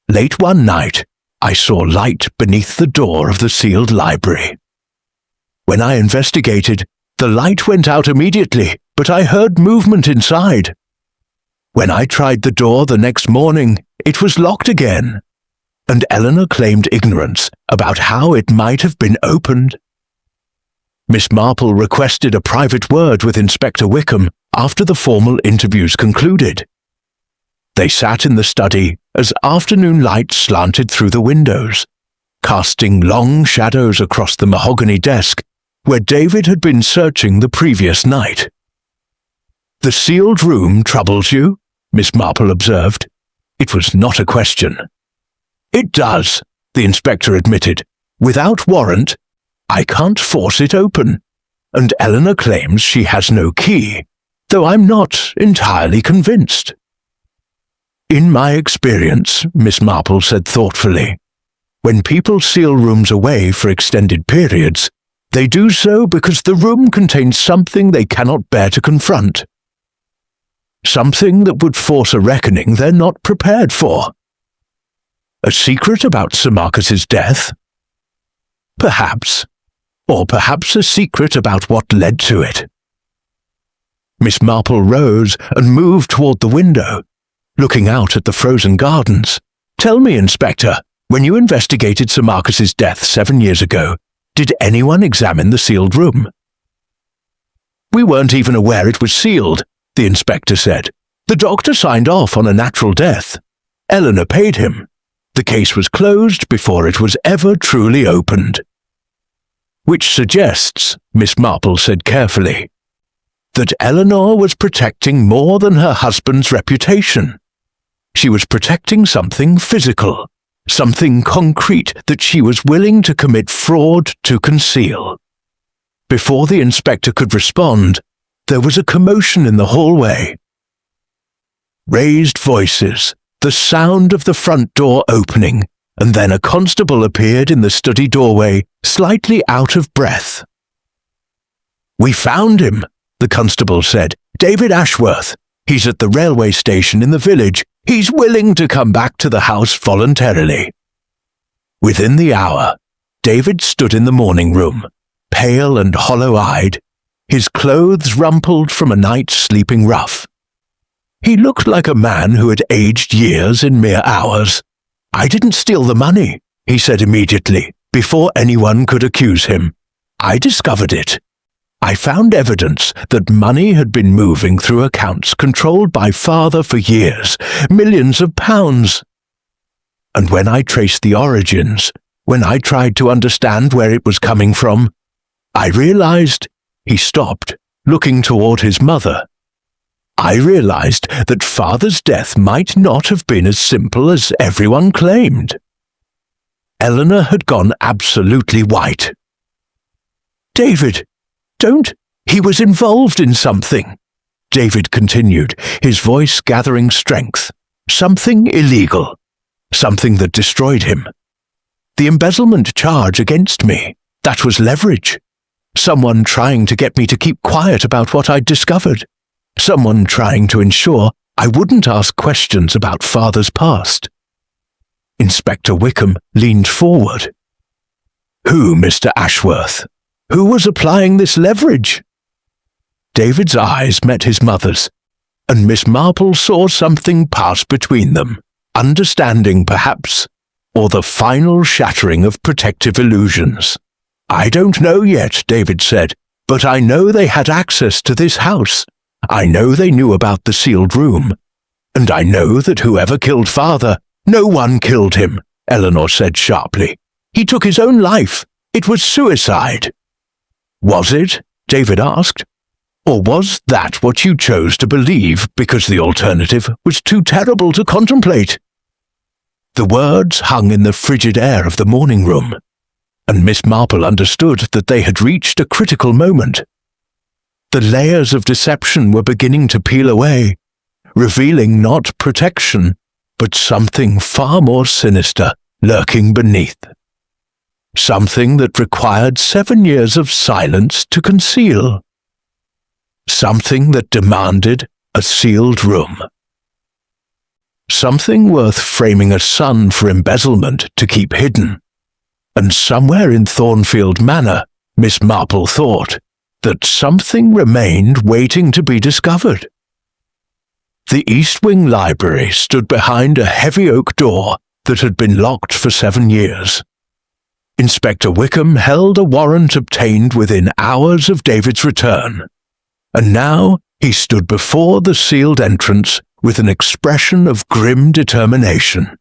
Late one night, I saw light beneath the door of the sealed library. When I investigated, the light went out immediately, but I heard movement inside. When I tried the door the next morning, it was locked again, and Eleanor claimed ignorance about how it might have been opened." Miss Marple requested a private word with Inspector Wickham after the formal interviews concluded. They sat in the study as afternoon light slanted through the windows, casting long shadows across the mahogany desk where David had been searching the previous night. "The sealed room troubles you?" Miss Marple observed. It was not a question. It does, the inspector admitted. Without warrant, I can't force it open, and Eleanor claims she has no key, though I'm not entirely convinced. In my experience, Miss Marple said thoughtfully, when people seal rooms away for extended periods, they do so because the room contains something they cannot bear to confront. Something that would force a reckoning they're not prepared for. A secret about Sir Marcus's death? Perhaps. Or perhaps a secret about what led to it. Miss Marple rose and moved toward the window, looking out at the frozen gardens. Tell me, Inspector, when you investigated Sir Marcus's death 7 years ago, did anyone examine the sealed room? We weren't even aware it was sealed, the inspector said. The doctor signed off on a natural death. Eleanor paid him. The case was closed before it was ever truly opened. Which suggests, Miss Marple said carefully, that Eleanor was protecting more than her husband's reputation. She was protecting something physical, something concrete that she was willing to commit fraud to conceal. Before the inspector could respond, there was a commotion in the hallway. Raised voices, the sound of the front door opening, and then a constable appeared in the study doorway, slightly out of breath. "We found him," the constable said. "David Ashworth. He's at the railway station in the village. He's willing to come back to the house voluntarily." Within the hour, David stood in the morning room, pale and hollow-eyed, his clothes rumpled from a night's sleeping rough. He looked like a man who had aged years in mere hours. "I didn't steal the money," he said immediately, before anyone could accuse him. "I discovered it. I found evidence that money had been moving through accounts controlled by Father for years, millions of pounds. And when I traced the origins, when I tried to understand where it was coming from, I realized," he stopped, looking toward his mother. "I realized that Father's death might not have been as simple as everyone claimed." Eleanor had gone absolutely white. "David, don't. He was involved in something," David continued, his voice gathering strength. "Something illegal. Something that destroyed him. The embezzlement charge against me, that was leverage. Someone trying to get me to keep quiet about what I'd discovered. Someone trying to ensure I wouldn't ask questions about Father's past." Inspector Wickham leaned forward. "Who, Mr. Ashworth? Who was applying this leverage?" David's eyes met his mother's, and Miss Marple saw something pass between them, understanding perhaps, or the final shattering of protective illusions. "I don't know yet," David said, "but I know they had access to this house. I know they knew about the sealed room. And I know that whoever killed Father, no one killed him," Eleanor said sharply. "He took his own life. It was suicide." "Was it?" David asked. "Or was that what you chose to believe because the alternative was too terrible to contemplate?" The words hung in the frigid air of the morning room, and Miss Marple understood that they had reached a critical moment. The layers of deception were beginning to peel away, revealing not protection, but something far more sinister lurking beneath. Something that required 7 years of silence to conceal. Something that demanded a sealed room. Something worth framing a son for embezzlement to keep hidden. And somewhere in Thornfield Manor, Miss Marple thought, that something remained waiting to be discovered. The East Wing Library stood behind a heavy oak door that had been locked for 7 years. Inspector Wickham held a warrant obtained within hours of David's return, and now he stood before the sealed entrance with an expression of grim determination.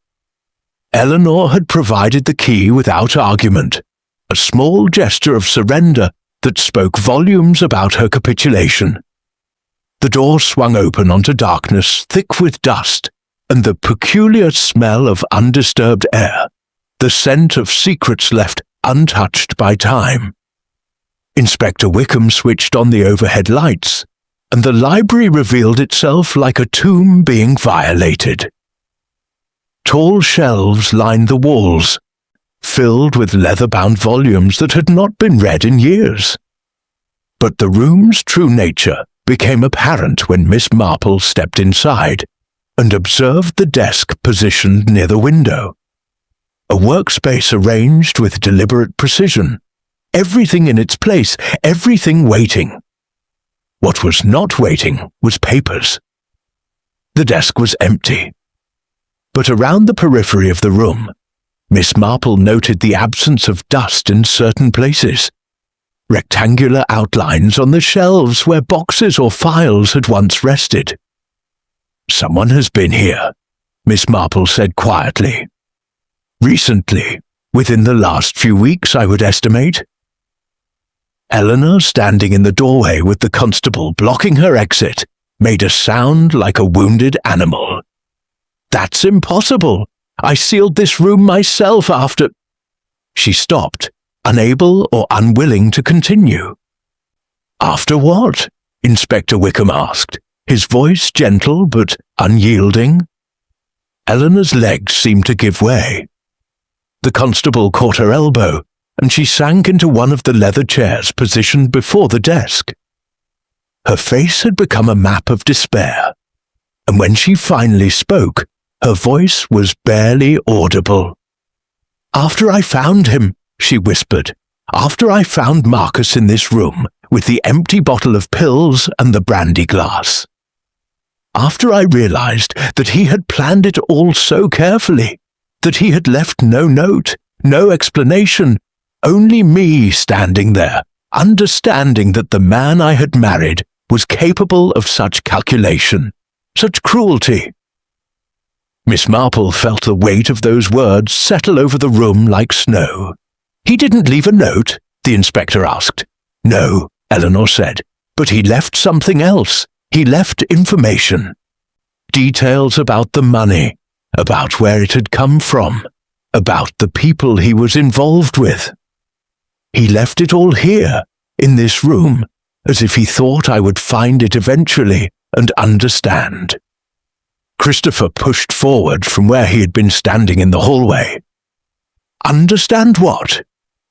Eleanor had provided the key without argument, a small gesture of surrender that spoke volumes about her capitulation. The door swung open onto darkness thick with dust, and the peculiar smell of undisturbed air, the scent of secrets left untouched by time. Inspector Wickham switched on the overhead lights, and the library revealed itself like a tomb being violated. Tall shelves lined the walls, filled with leather-bound volumes that had not been read in years. But the room's true nature became apparent when Miss Marple stepped inside and observed the desk positioned near the window. A workspace arranged with deliberate precision, everything in its place, everything waiting. What was not waiting was papers. The desk was empty. But around the periphery of the room, Miss Marple noted the absence of dust in certain places, rectangular outlines on the shelves where boxes or files had once rested. "Someone has been here," Miss Marple said quietly. "Recently, within the last few weeks, I would estimate." Eleanor, standing in the doorway with the constable blocking her exit, made a sound like a wounded animal. "That's impossible. I sealed this room myself after—" She stopped, unable or unwilling to continue. "After what?" Inspector Wickham asked, his voice gentle but unyielding. Eleanor's legs seemed to give way. The constable caught her elbow, and she sank into one of the leather chairs positioned before the desk. Her face had become a map of despair, and when she finally spoke, her voice was barely audible. "After I found him," she whispered, "after I found Marcus in this room with the empty bottle of pills and the brandy glass. After I realized that he had planned it all so carefully, that he had left no note, no explanation, only me standing there, understanding that the man I had married was capable of such calculation, such cruelty." Miss Marple felt the weight of those words settle over the room like snow. "He didn't leave a note?" the inspector asked. "No," Eleanor said, "but he left something else. He left information. Details about the money, about where it had come from, about the people he was involved with. He left it all here, in this room, as if he thought I would find it eventually and understand." Christopher pushed forward from where he had been standing in the hallway. "Understand what?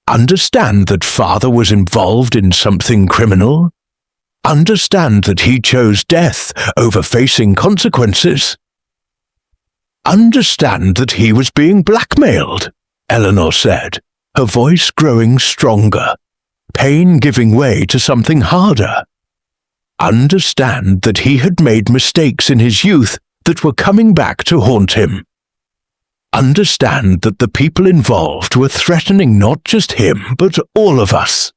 Understand that father was involved in something criminal? Understand that he chose death over facing consequences? Understand that he was being blackmailed?" Eleanor said, her voice growing stronger, pain giving way to something harder. Understand that he had made mistakes in his youth that were coming back to haunt him. Understand that the people involved were threatening not just him, but all of us.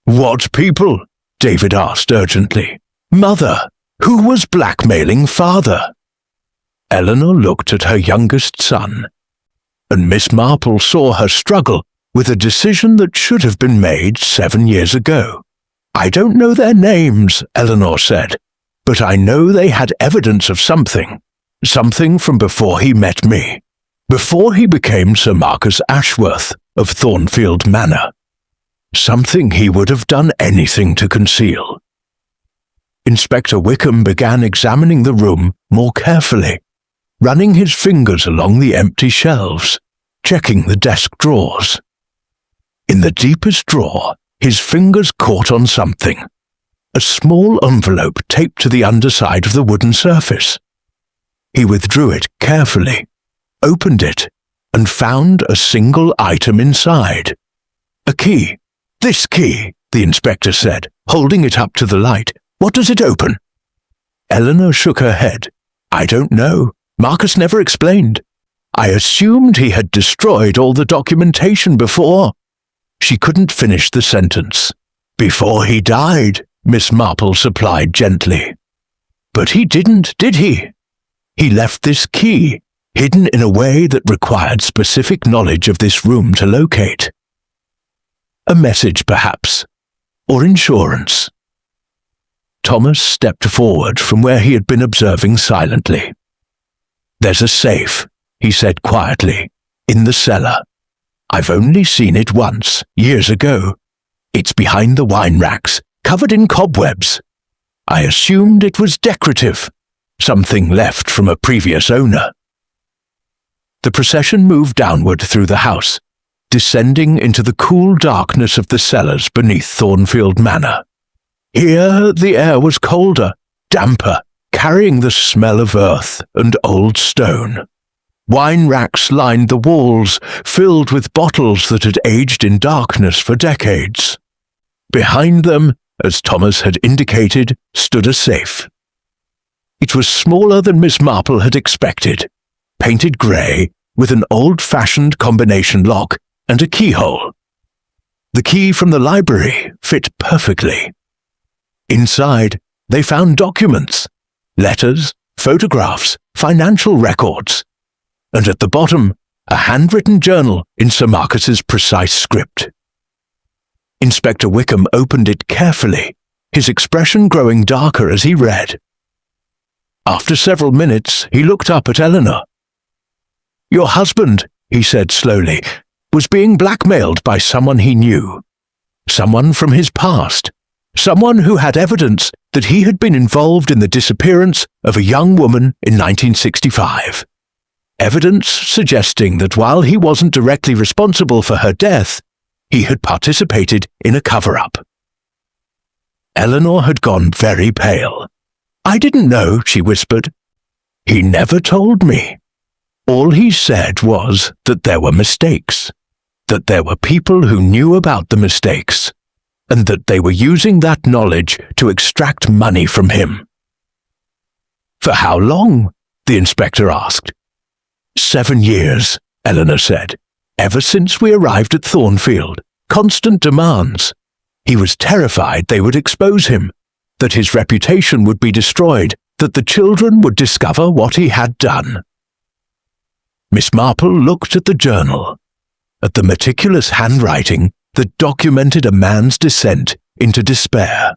"What people?" David asked urgently. "Mother, who was blackmailing father?" Eleanor looked at her youngest son, and Miss Marple saw her struggle with a decision that should have been made 7 years ago. "I don't know their names," Eleanor said, "but I know they had evidence of something from before he met me, before he became Sir Marcus Ashworth of Thornfield Manor. Something he would have done anything to conceal." Inspector Wickham began examining the room more carefully, running his fingers along the empty shelves, checking the desk drawers. In the deepest drawer, his fingers caught on something. A small envelope taped to the underside of the wooden surface. He withdrew it carefully, opened it, and found a single item inside. "A key. This key," the inspector said, holding it up to the light. "What does it open?" Eleanor shook her head. "I don't know. Marcus never explained. I assumed he had destroyed all the documentation before." She couldn't finish the sentence. "Before he died," Miss Marple supplied gently. "But he didn't, did he? He left this key, hidden in a way that required specific knowledge of this room to locate. A message, perhaps, or insurance." Thomas stepped forward from where he had been observing silently. "There's a safe," he said quietly, "in the cellar. I've only seen it once, years ago. It's behind the wine racks, covered in cobwebs. I assumed it was decorative, something left from a previous owner." The procession moved downward through the house, descending into the cool darkness of the cellars beneath Thornfield Manor. Here the air was colder, damper, carrying the smell of earth and old stone. Wine racks lined the walls, filled with bottles that had aged in darkness for decades. Behind them, as Thomas had indicated, stood a safe. It was smaller than Miss Marple had expected, painted grey, with an old-fashioned combination lock and a keyhole. The key from the library fit perfectly. Inside, they found documents, letters, photographs, financial records, and at the bottom, a handwritten journal in Sir Marcus's precise script. Inspector Wickham opened it carefully, his expression growing darker as he read. After several minutes, he looked up at Eleanor. "Your husband," he said slowly, "was being blackmailed by someone he knew. Someone from his past. Someone who had evidence that he had been involved in the disappearance of a young woman in 1965. Evidence suggesting that while he wasn't directly responsible for her death, he had participated in a cover-up." Eleanor had gone very pale. "I didn't know," she whispered. "He never told me. All he said was that there were mistakes, that there were people who knew about the mistakes, and that they were using that knowledge to extract money from him." "For how long?" the inspector asked. 7 years, Eleanor said. "Ever since we arrived at Thornfield. Constant demands. He was terrified they would expose him, that his reputation would be destroyed, that the children would discover what he had done." Miss Marple looked at the journal, at the meticulous handwriting that documented a man's descent into despair.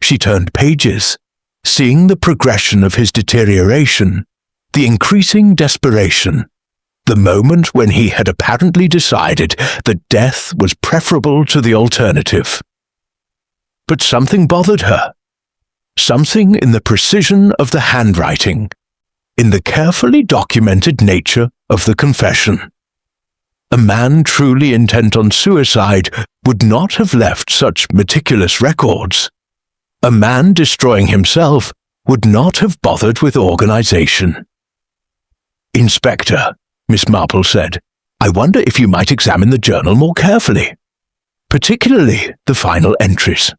She turned pages, seeing the progression of his deterioration, the increasing desperation, the moment when he had apparently decided that death was preferable to the alternative. But something bothered her. Something in the precision of the handwriting, in the carefully documented nature of the confession. A man truly intent on suicide would not have left such meticulous records. A man destroying himself would not have bothered with organization. "Inspector," Miss Marple said, "I wonder if you might examine the journal more carefully, particularly the final entries."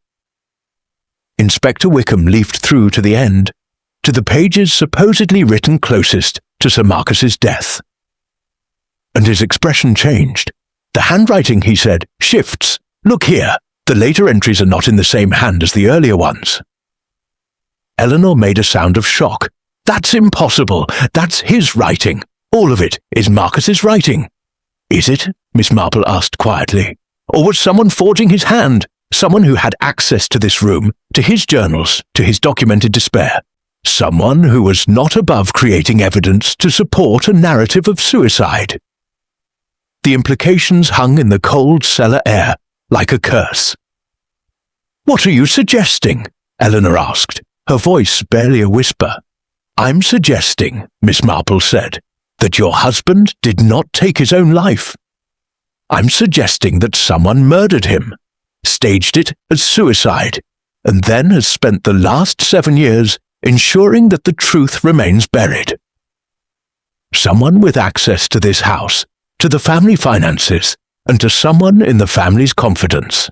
Inspector Wickham leafed through to the end, to the pages supposedly written closest to Sir Marcus's death. And his expression changed. "The handwriting," he said, "shifts. Look here, the later entries are not in the same hand as the earlier ones." Eleanor made a sound of shock. "That's impossible. That's his writing. All of it is Marcus's writing." "Is it?" Miss Marple asked quietly. "Or was someone forging his hand? Someone who had access to this room, to his journals, to his documented despair? Someone who was not above creating evidence to support a narrative of suicide?" The implications hung in the cold cellar air like a curse. "What are you suggesting?" Eleanor asked, her voice barely a whisper. "I'm suggesting," Miss Marple said, "that your husband did not take his own life. I'm suggesting that someone murdered him, staged it as suicide, and then has spent the last 7 years ensuring that the truth remains buried. Someone with access to this house, to the family finances, and to someone in the family's confidence."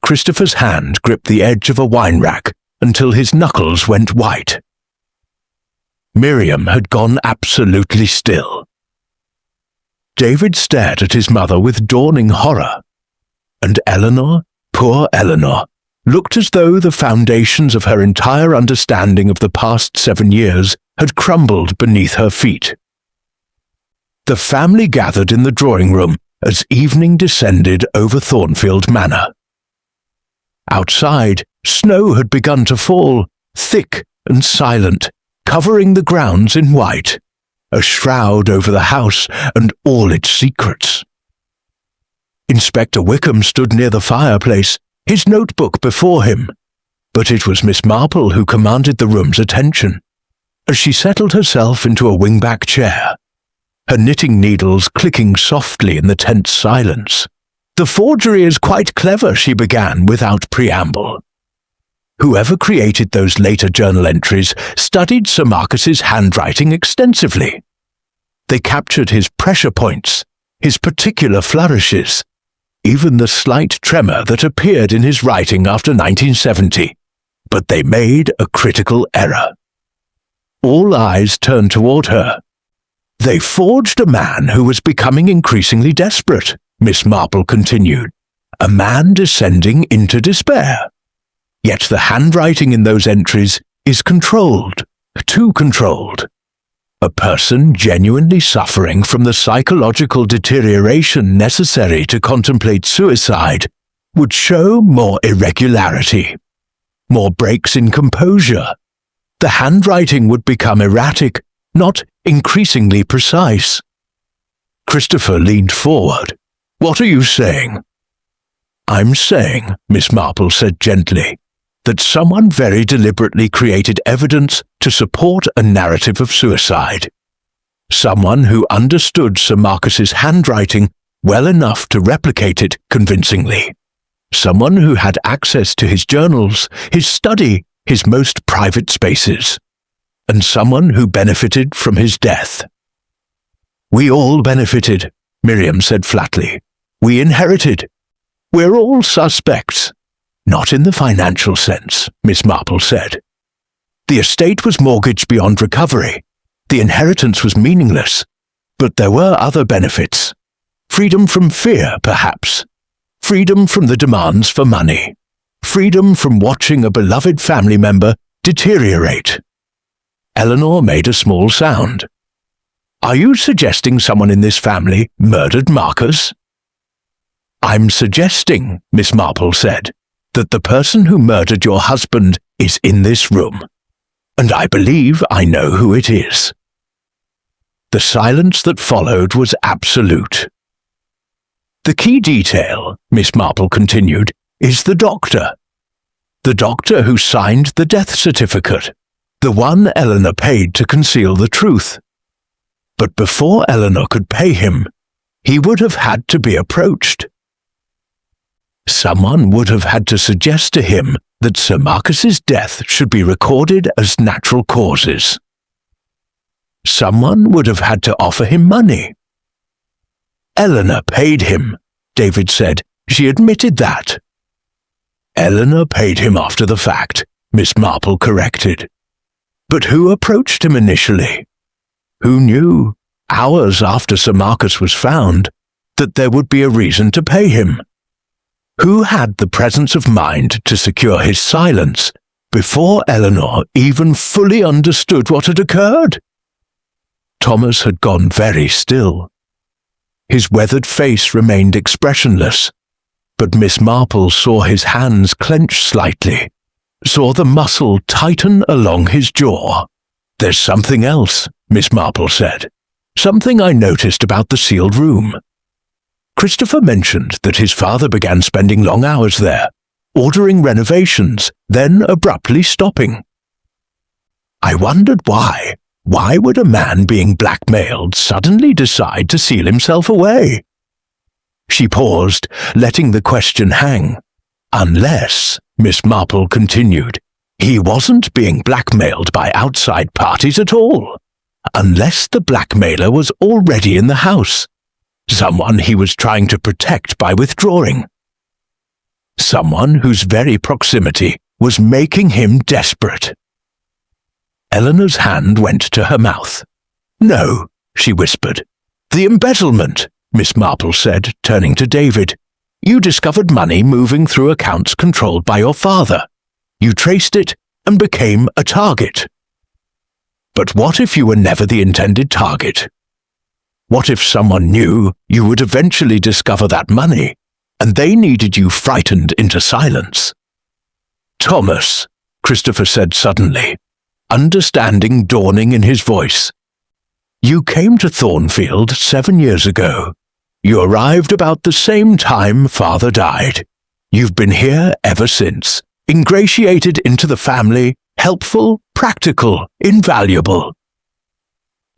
Christopher's hand gripped the edge of a wine rack until his knuckles went white. Miriam had gone absolutely still. David stared at his mother with dawning horror, and Eleanor, poor Eleanor, looked as though the foundations of her entire understanding of the past 7 years had crumbled beneath her feet. The family gathered in the drawing room as evening descended over Thornfield Manor. Outside, snow had begun to fall, thick and silent, covering the grounds in white, a shroud over the house and all its secrets. Inspector Wickham stood near the fireplace, his notebook before him, but it was Miss Marple who commanded the room's attention, as she settled herself into a wing-back chair, her knitting needles clicking softly in the tense silence. "The forgery is quite clever," she began without preamble. "Whoever created those later journal entries studied Sir Marcus's handwriting extensively. They captured his pressure points, his particular flourishes, even the slight tremor that appeared in his writing after 1970, but they made a critical error." All eyes turned toward her. "They forged a man who was becoming increasingly desperate," Miss Marple continued, "a man descending into despair. Yet the handwriting in those entries is controlled, too controlled. A person genuinely suffering from the psychological deterioration necessary to contemplate suicide would show more irregularity, more breaks in composure. The handwriting would become erratic, not increasingly precise." Christopher leaned forward. "What are you saying?" "I'm saying," Miss Marple said gently, "that someone very deliberately created evidence to support a narrative of suicide. Someone who understood Sir Marcus's handwriting well enough to replicate it convincingly. Someone who had access to his journals, his study, his most private spaces. And someone who benefited from his death." "We all benefited," Miriam said flatly. "We inherited. We're all suspects." "Not in the financial sense," Miss Marple said. "The estate was mortgaged beyond recovery. The inheritance was meaningless. But there were other benefits. Freedom from fear, perhaps. Freedom from the demands for money. Freedom from watching a beloved family member deteriorate." Eleanor made a small sound. "Are you suggesting someone in this family murdered Marcus?" "I'm suggesting," Miss Marple said, "that the person who murdered your husband is in this room. And I believe I know who it is." The silence that followed was absolute. "The key detail," Miss Marple continued, "is the doctor. The doctor who signed the death certificate, the one Eleanor paid to conceal the truth. But before Eleanor could pay him, he would have had to be approached. Someone would have had to suggest to him that Sir Marcus's death should be recorded as natural causes. Someone would have had to offer him money. Eleanor paid him, David said. She admitted that. Eleanor paid him after the fact, Miss Marple corrected. But who approached him initially? Who knew, hours after Sir Marcus was found, that there would be a reason to pay him? Who had the presence of mind to secure his silence before Eleanor even fully understood what had occurred? Thomas had gone very still. His weathered face remained expressionless, but Miss Marple saw his hands clench slightly, saw the muscle tighten along his jaw. "There's something else," Miss Marple said. "Something I noticed about the sealed room. Christopher mentioned that his father began spending long hours there, ordering renovations, then abruptly stopping. I wondered why. Why would a man being blackmailed suddenly decide to seal himself away?" She paused, letting the question hang. "Unless," Miss Marple continued, "he wasn't being blackmailed by outside parties at all. Unless the blackmailer was already in the house. Someone he was trying to protect by withdrawing. Someone whose very proximity was making him desperate." Eleanor's hand went to her mouth. "No," she whispered. "The embezzlement," Miss Marple said, turning to David. "You discovered money moving through accounts controlled by your father. You traced it and became a target. But what if you were never the intended target? What if someone knew you would eventually discover that money, and they needed you frightened into silence?" "Thomas," Christopher said suddenly, understanding dawning in his voice. You came to Thornfield 7 years ago. You arrived about the same time Father died. You've been here ever since, ingratiated into the family, helpful, practical, invaluable.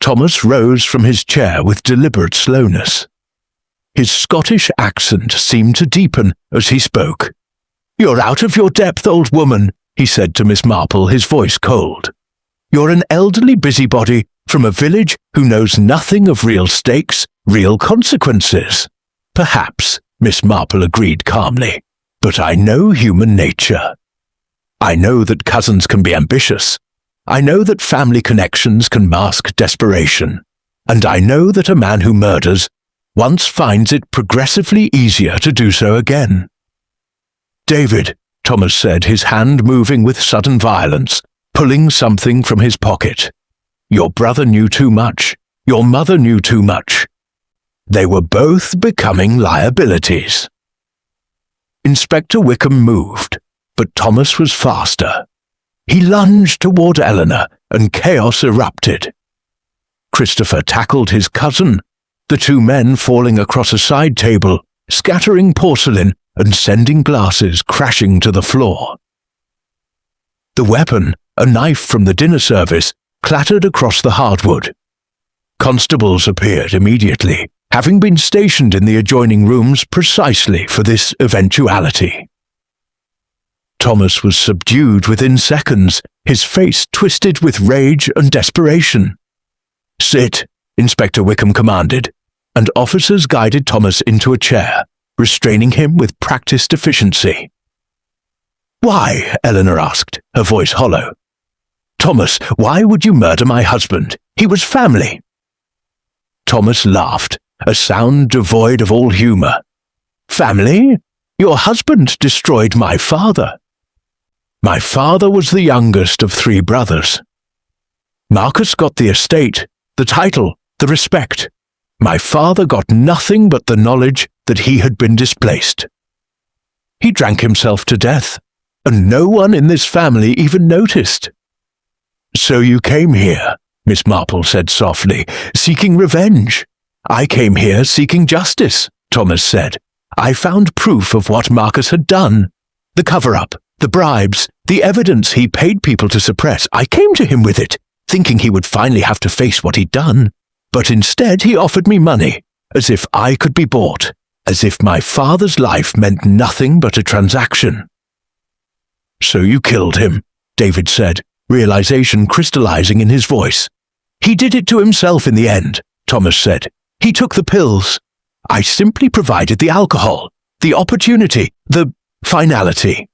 Thomas rose from his chair with deliberate slowness. His Scottish accent seemed to deepen as he spoke. You're out of your depth, old woman, he said to Miss Marple, his voice cold. You're an elderly busybody from a village who knows nothing of real stakes, real consequences. Perhaps, Miss Marple agreed calmly, but I know human nature. I know that cousins can be ambitious. I know that family connections can mask desperation. And I know that a man who murders once finds it progressively easier to do so again. David, Thomas said, his hand moving with sudden violence, pulling something from his pocket. Your brother knew too much. Your mother knew too much. They were both becoming liabilities. Inspector Wickham moved, but Thomas was faster. He lunged toward Eleanor, and chaos erupted. Christopher tackled his cousin, the two men falling across a side table, scattering porcelain and sending glasses crashing to the floor. The weapon, a knife from the dinner service, clattered across the hardwood. Constables appeared immediately, having been stationed in the adjoining rooms precisely for this eventuality. Thomas was subdued within seconds, his face twisted with rage and desperation. Sit, Inspector Wickham commanded, and officers guided Thomas into a chair, restraining him with practiced efficiency. Why? Eleanor asked, her voice hollow. Thomas, why would you murder my husband? He was family. Thomas laughed, a sound devoid of all humor. Family? Your husband destroyed my father. My father was the youngest of 3 brothers. Marcus got the estate, the title, the respect. My father got nothing but the knowledge that he had been displaced. He drank himself to death, and no one in this family even noticed. So you came here, Miss Marple said softly, seeking revenge. I came here seeking justice, Thomas said. I found proof of what Marcus had done. The cover-up, the bribes, the evidence he paid people to suppress. I came to him with it, thinking he would finally have to face what he'd done. But instead he offered me money, as if I could be bought, as if my father's life meant nothing but a transaction. So you killed him, David said, realization crystallizing in his voice. He did it to himself in the end, Thomas said. He took the pills. I simply provided the alcohol, the opportunity, the finality.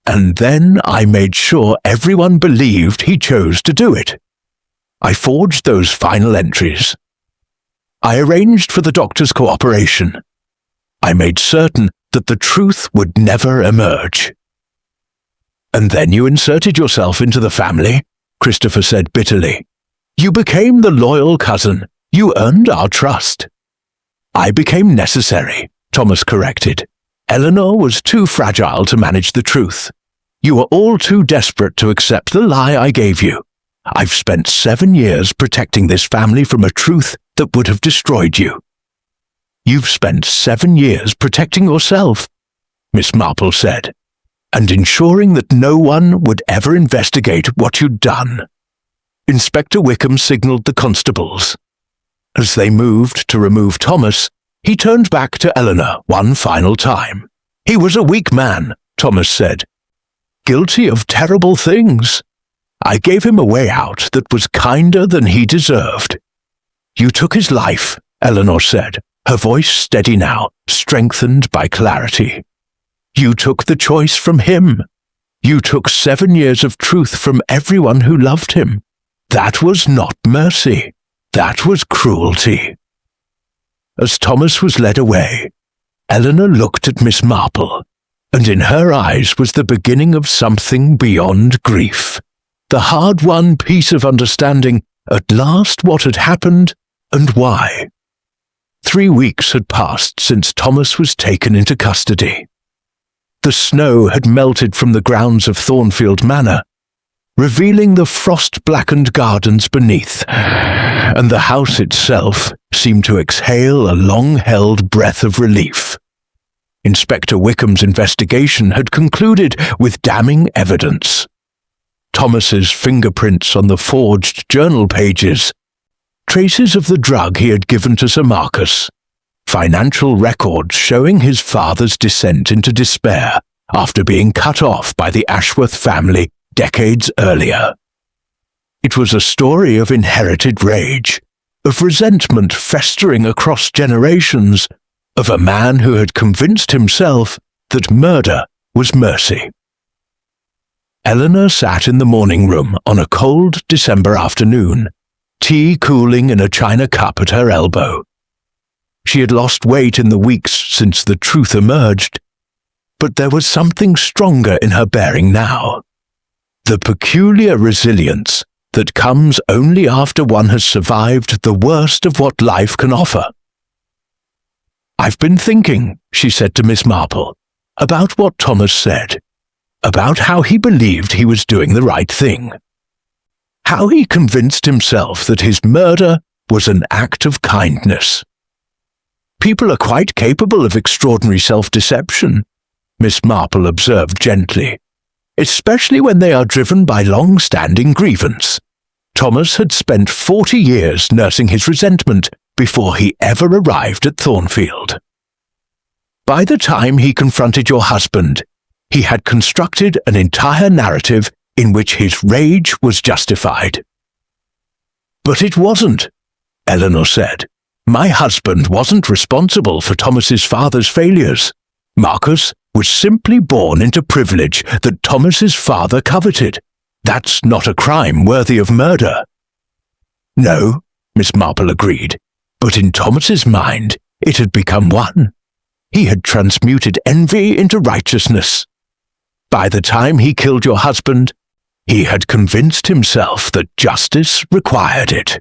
And then I made sure everyone believed he chose to do it. I forged those final entries. I arranged for the doctor's cooperation. I made certain that the truth would never emerge. And then you inserted yourself into the family, Christopher said bitterly. You became the loyal cousin. You earned our trust. I became necessary, Thomas corrected. Eleanor was too fragile to manage the truth. You were all too desperate to accept the lie I gave you. I've spent 7 years protecting this family from a truth that would have destroyed you. You've spent 7 years protecting yourself, Miss Marple said, and ensuring that no one would ever investigate what you'd done. Inspector Wickham signaled the constables. As they moved to remove Thomas, he turned back to Eleanor one final time. He was a weak man, Thomas said. Guilty of terrible things. I gave him a way out that was kinder than he deserved. You took his life, Eleanor said, her voice steady now, strengthened by clarity. You took the choice from him. You took 7 years of truth from everyone who loved him. That was not mercy. That was cruelty. As Thomas was led away, Eleanor looked at Miss Marple, and in her eyes was the beginning of something beyond grief. The hard-won piece of understanding at last what had happened and why. 3 weeks had passed since Thomas was taken into custody. The snow had melted from the grounds of Thornfield Manor. revealing the frost-blackened gardens beneath, and the house itself seemed to exhale a long-held breath of relief. Inspector Wickham's investigation had concluded with damning evidence. Thomas's fingerprints on the forged journal pages, traces of the drug he had given to Sir Marcus, financial records showing his father's descent into despair after being cut off by the Ashworth family decades earlier. It was a story of inherited rage, of resentment festering across generations, of a man who had convinced himself that murder was mercy. Eleanor sat in the morning room on a cold December afternoon, tea cooling in a china cup at her elbow. She had lost weight in the weeks since the truth emerged, but there was something stronger in her bearing now. The peculiar resilience that comes only after one has survived the worst of what life can offer. "I've been thinking," she said to Miss Marple, "about what Thomas said, about how he believed he was doing the right thing, how he convinced himself that his murder was an act of kindness. People are quite capable of extraordinary self-deception," Miss Marple observed gently, "especially when they are driven by long-standing grievance. Thomas had spent 40 years nursing his resentment before he ever arrived at Thornfield. By the time he confronted your husband, he had constructed an entire narrative in which his rage was justified." "But it wasn't," Eleanor said. "My husband wasn't responsible for Thomas's father's failures. Marcus was simply born into privilege that Thomas's father coveted. That's not a crime worthy of murder." "No," Miss Marple agreed, "but in Thomas's mind it had become one. He had transmuted envy into righteousness. By the time he killed your husband, he had convinced himself that justice required it."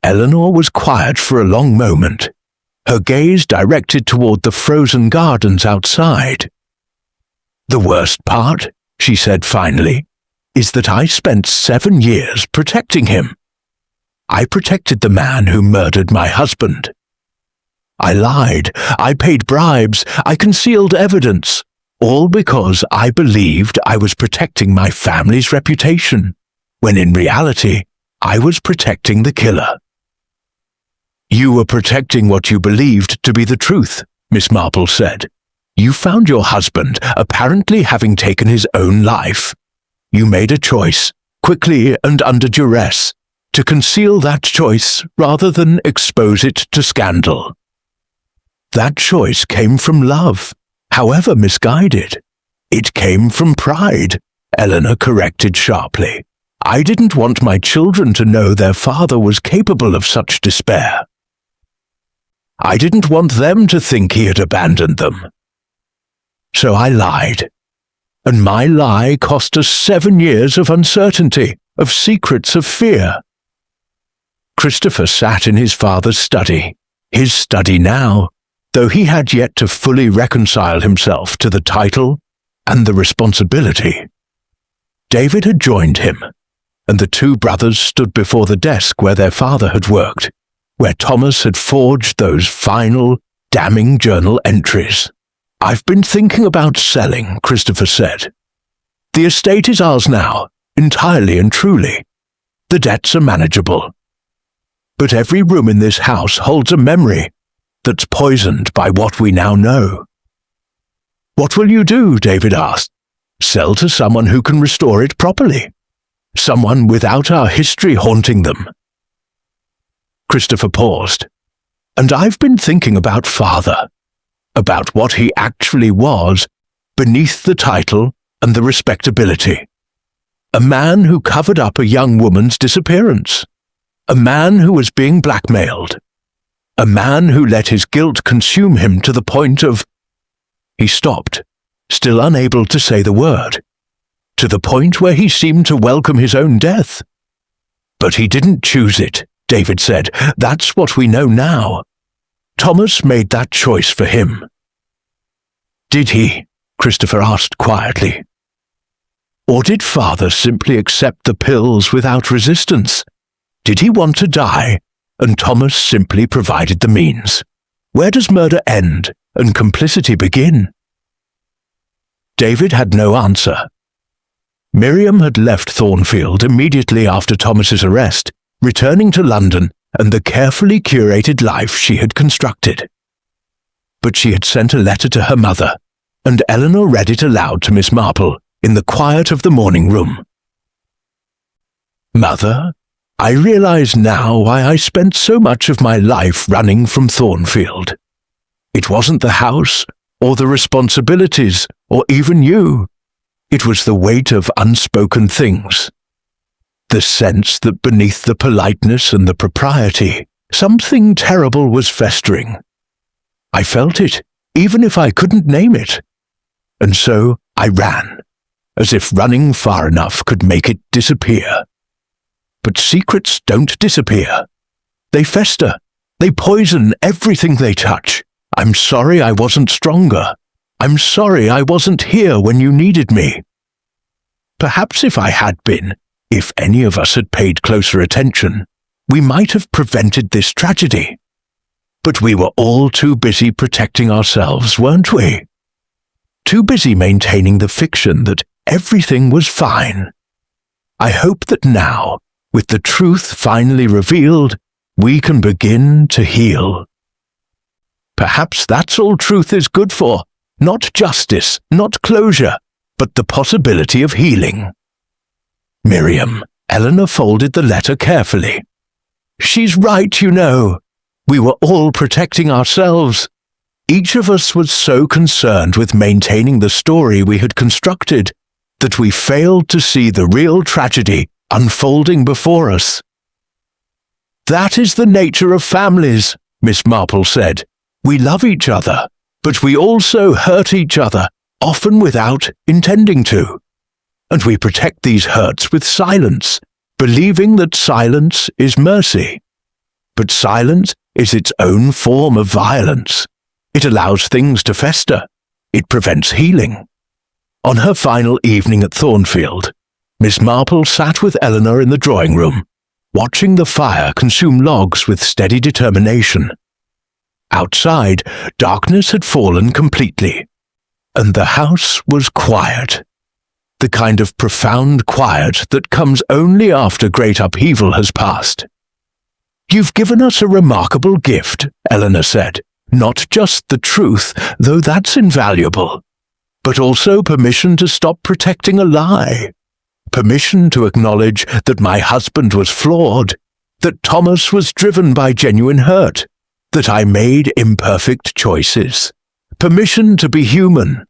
Eleanor was quiet for a long moment, her gaze directed toward the frozen gardens outside. "The worst part," she said finally, "is that I spent 7 years protecting him. I protected the man who murdered my husband. I lied, I paid bribes, I concealed evidence, all because I believed I was protecting my family's reputation, when in reality I was protecting the killer." "You were protecting what you believed to be the truth," Miss Marple said. "You found your husband apparently having taken his own life. You made a choice, quickly and under duress, to conceal that choice rather than expose it to scandal. That choice came from love, however misguided. It came from pride," Eleanor corrected sharply. "I didn't want my children to know their father was capable of such despair. I didn't want them to think he had abandoned them. So I lied. And my lie cost us 7 years of uncertainty, of secrets, of fear." Christopher sat in his father's study, his study now, though he had yet to fully reconcile himself to the title and the responsibility. David had joined him, and the two brothers stood before the desk where their father had worked, where Thomas had forged those final, damning journal entries. "I've been thinking about selling," Christopher said. "The estate is ours now, entirely and truly. The debts are manageable. But every room in this house holds a memory that's poisoned by what we now know." "What will you do?" David asked. "Sell to someone who can restore it properly? Someone without our history haunting them?" Christopher paused. "And I've been thinking about Father, about what he actually was beneath the title and the respectability. A man who covered up a young woman's disappearance. A man who was being blackmailed. A man who let his guilt consume him to the point of—" He stopped, still unable to say the word. "To the point where he seemed to welcome his own death." "But he didn't choose it," David said. "That's what we know now. Thomas made that choice for him." "Did he?" Christopher asked quietly. Or did father simply accept the pills without resistance? Did he want to die, and Thomas simply provided the means? Where does murder end and complicity begin? David had no answer. Miriam had left Thornfield immediately after Thomas's arrest, returning to London and the carefully curated life she had constructed. But she had sent a letter to her mother, and Eleanor read it aloud to Miss Marple in the quiet of the morning room. "Mother, I realize now why I spent so much of my life running from Thornfield. It wasn't the house, or the responsibilities, or even you. It was the weight of unspoken things. The sense that beneath the politeness and the propriety, something terrible was festering. I felt it, even if I couldn't name it. And so I ran, as if running far enough could make it disappear. But secrets don't disappear. They fester. They poison everything they touch. I'm sorry I wasn't stronger. I'm sorry I wasn't here when you needed me. Perhaps if I had been, if any of us had paid closer attention, we might have prevented this tragedy. But we were all too busy protecting ourselves, weren't we? Too busy maintaining the fiction that everything was fine. I hope that now, with the truth finally revealed, we can begin to heal. Perhaps that's all truth is good for, not justice, not closure, but the possibility of healing." Miriam, Eleanor folded the letter carefully. "She's right, you know. We were all protecting ourselves. Each of us was so concerned with maintaining the story we had constructed that we failed to see the real tragedy unfolding before us." "That is the nature of families," Miss Marple said. "We love each other, but we also hurt each other, often without intending to. And we protect these hurts with silence, believing that silence is mercy. But silence is its own form of violence. It allows things to fester. It prevents healing." On her final evening at Thornfield, Miss Marple sat with Eleanor in the drawing room, watching the fire consume logs with steady determination. Outside, darkness had fallen completely, and the house was quiet. The kind of profound quiet that comes only after great upheaval has passed. "You've given us a remarkable gift," Eleanor said. "Not just the truth, though that's invaluable, but also permission to stop protecting a lie. Permission to acknowledge that my husband was flawed, that Thomas was driven by genuine hurt, that I made imperfect choices. Permission to be human.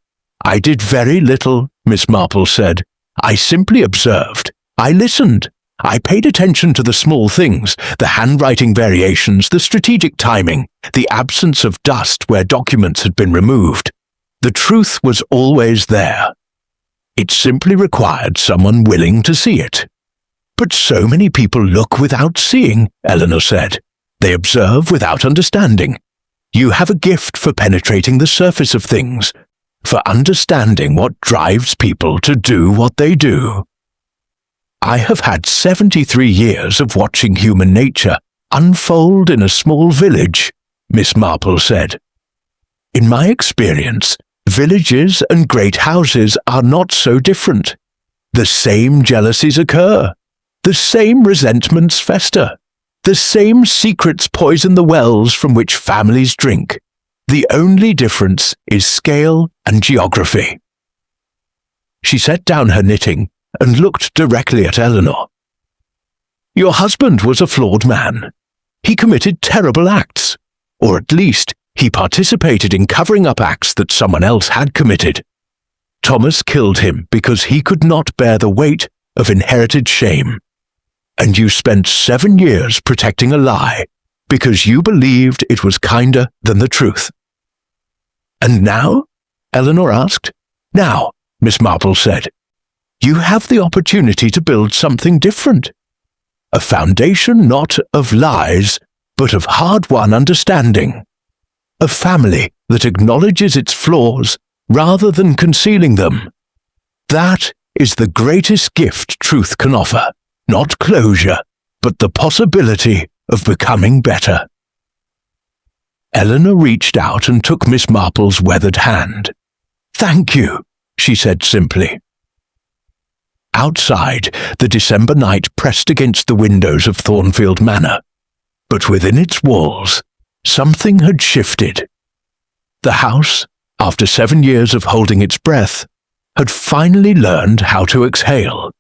I did very little," Miss Marple said. "I simply observed. I listened. I paid attention to the small things, the handwriting variations, the strategic timing, the absence of dust where documents had been removed. The truth was always there. It simply required someone willing to see it." "But so many people look without seeing," Eleanor said. "They observe without understanding. You have a gift for penetrating the surface of things, for understanding what drives people to do what they do." "I have had 73 years of watching human nature unfold in a small village," Miss Marple said. "In my experience, villages and great houses are not so different. The same jealousies occur. The same resentments fester. The same secrets poison the wells from which families drink. The only difference is scale and geography." She set down her knitting and looked directly at Eleanor. "Your husband was a flawed man. He committed terrible acts, or at least he participated in covering up acts that someone else had committed. Thomas killed him because he could not bear the weight of inherited shame. And you spent 7 years protecting a lie because you believed it was kinder than the truth." "And now?" Eleanor asked. "Now," Miss Marple said, "you have the opportunity to build something different. A foundation not of lies, but of hard-won understanding. A family that acknowledges its flaws rather than concealing them. That is the greatest gift truth can offer. Not closure, but the possibility of becoming better. Eleanor reached out and took Miss Marple's weathered hand. "Thank you," she said simply. Outside, the December night pressed against the windows of Thornfield Manor, but within its walls, something had shifted. The house, after 7 years of holding its breath, had finally learned how to exhale.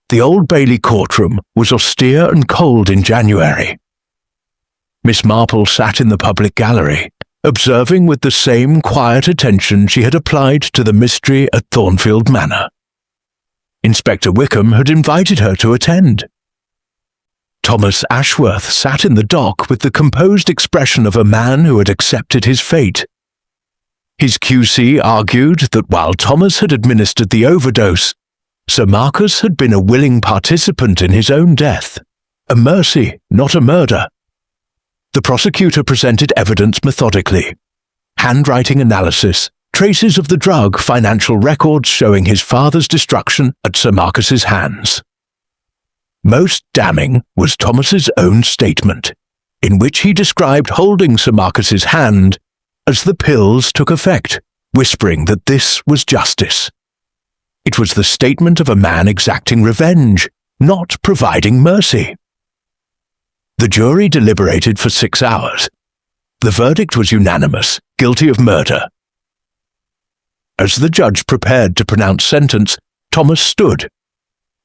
The Old Bailey courtroom was austere and cold in January. Miss Marple sat in the public gallery, observing with the same quiet attention she had applied to the mystery at Thornfield Manor. Inspector Wickham had invited her to attend. Thomas Ashworth sat in the dock with the composed expression of a man who had accepted his fate. His QC argued that while Thomas had administered the overdose, Sir Marcus had been a willing participant in his own death, a mercy, not a murder. The prosecutor presented evidence methodically. Handwriting analysis, traces of the drug, financial records showing his father's destruction at Sir Marcus's hands. Most damning was Thomas's own statement, in which he described holding Sir Marcus's hand as the pills took effect, whispering that this was justice. It was the statement of a man exacting revenge, not providing mercy. The jury deliberated for 6 hours. The verdict was unanimous, guilty of murder. As the judge prepared to pronounce sentence, Thomas stood.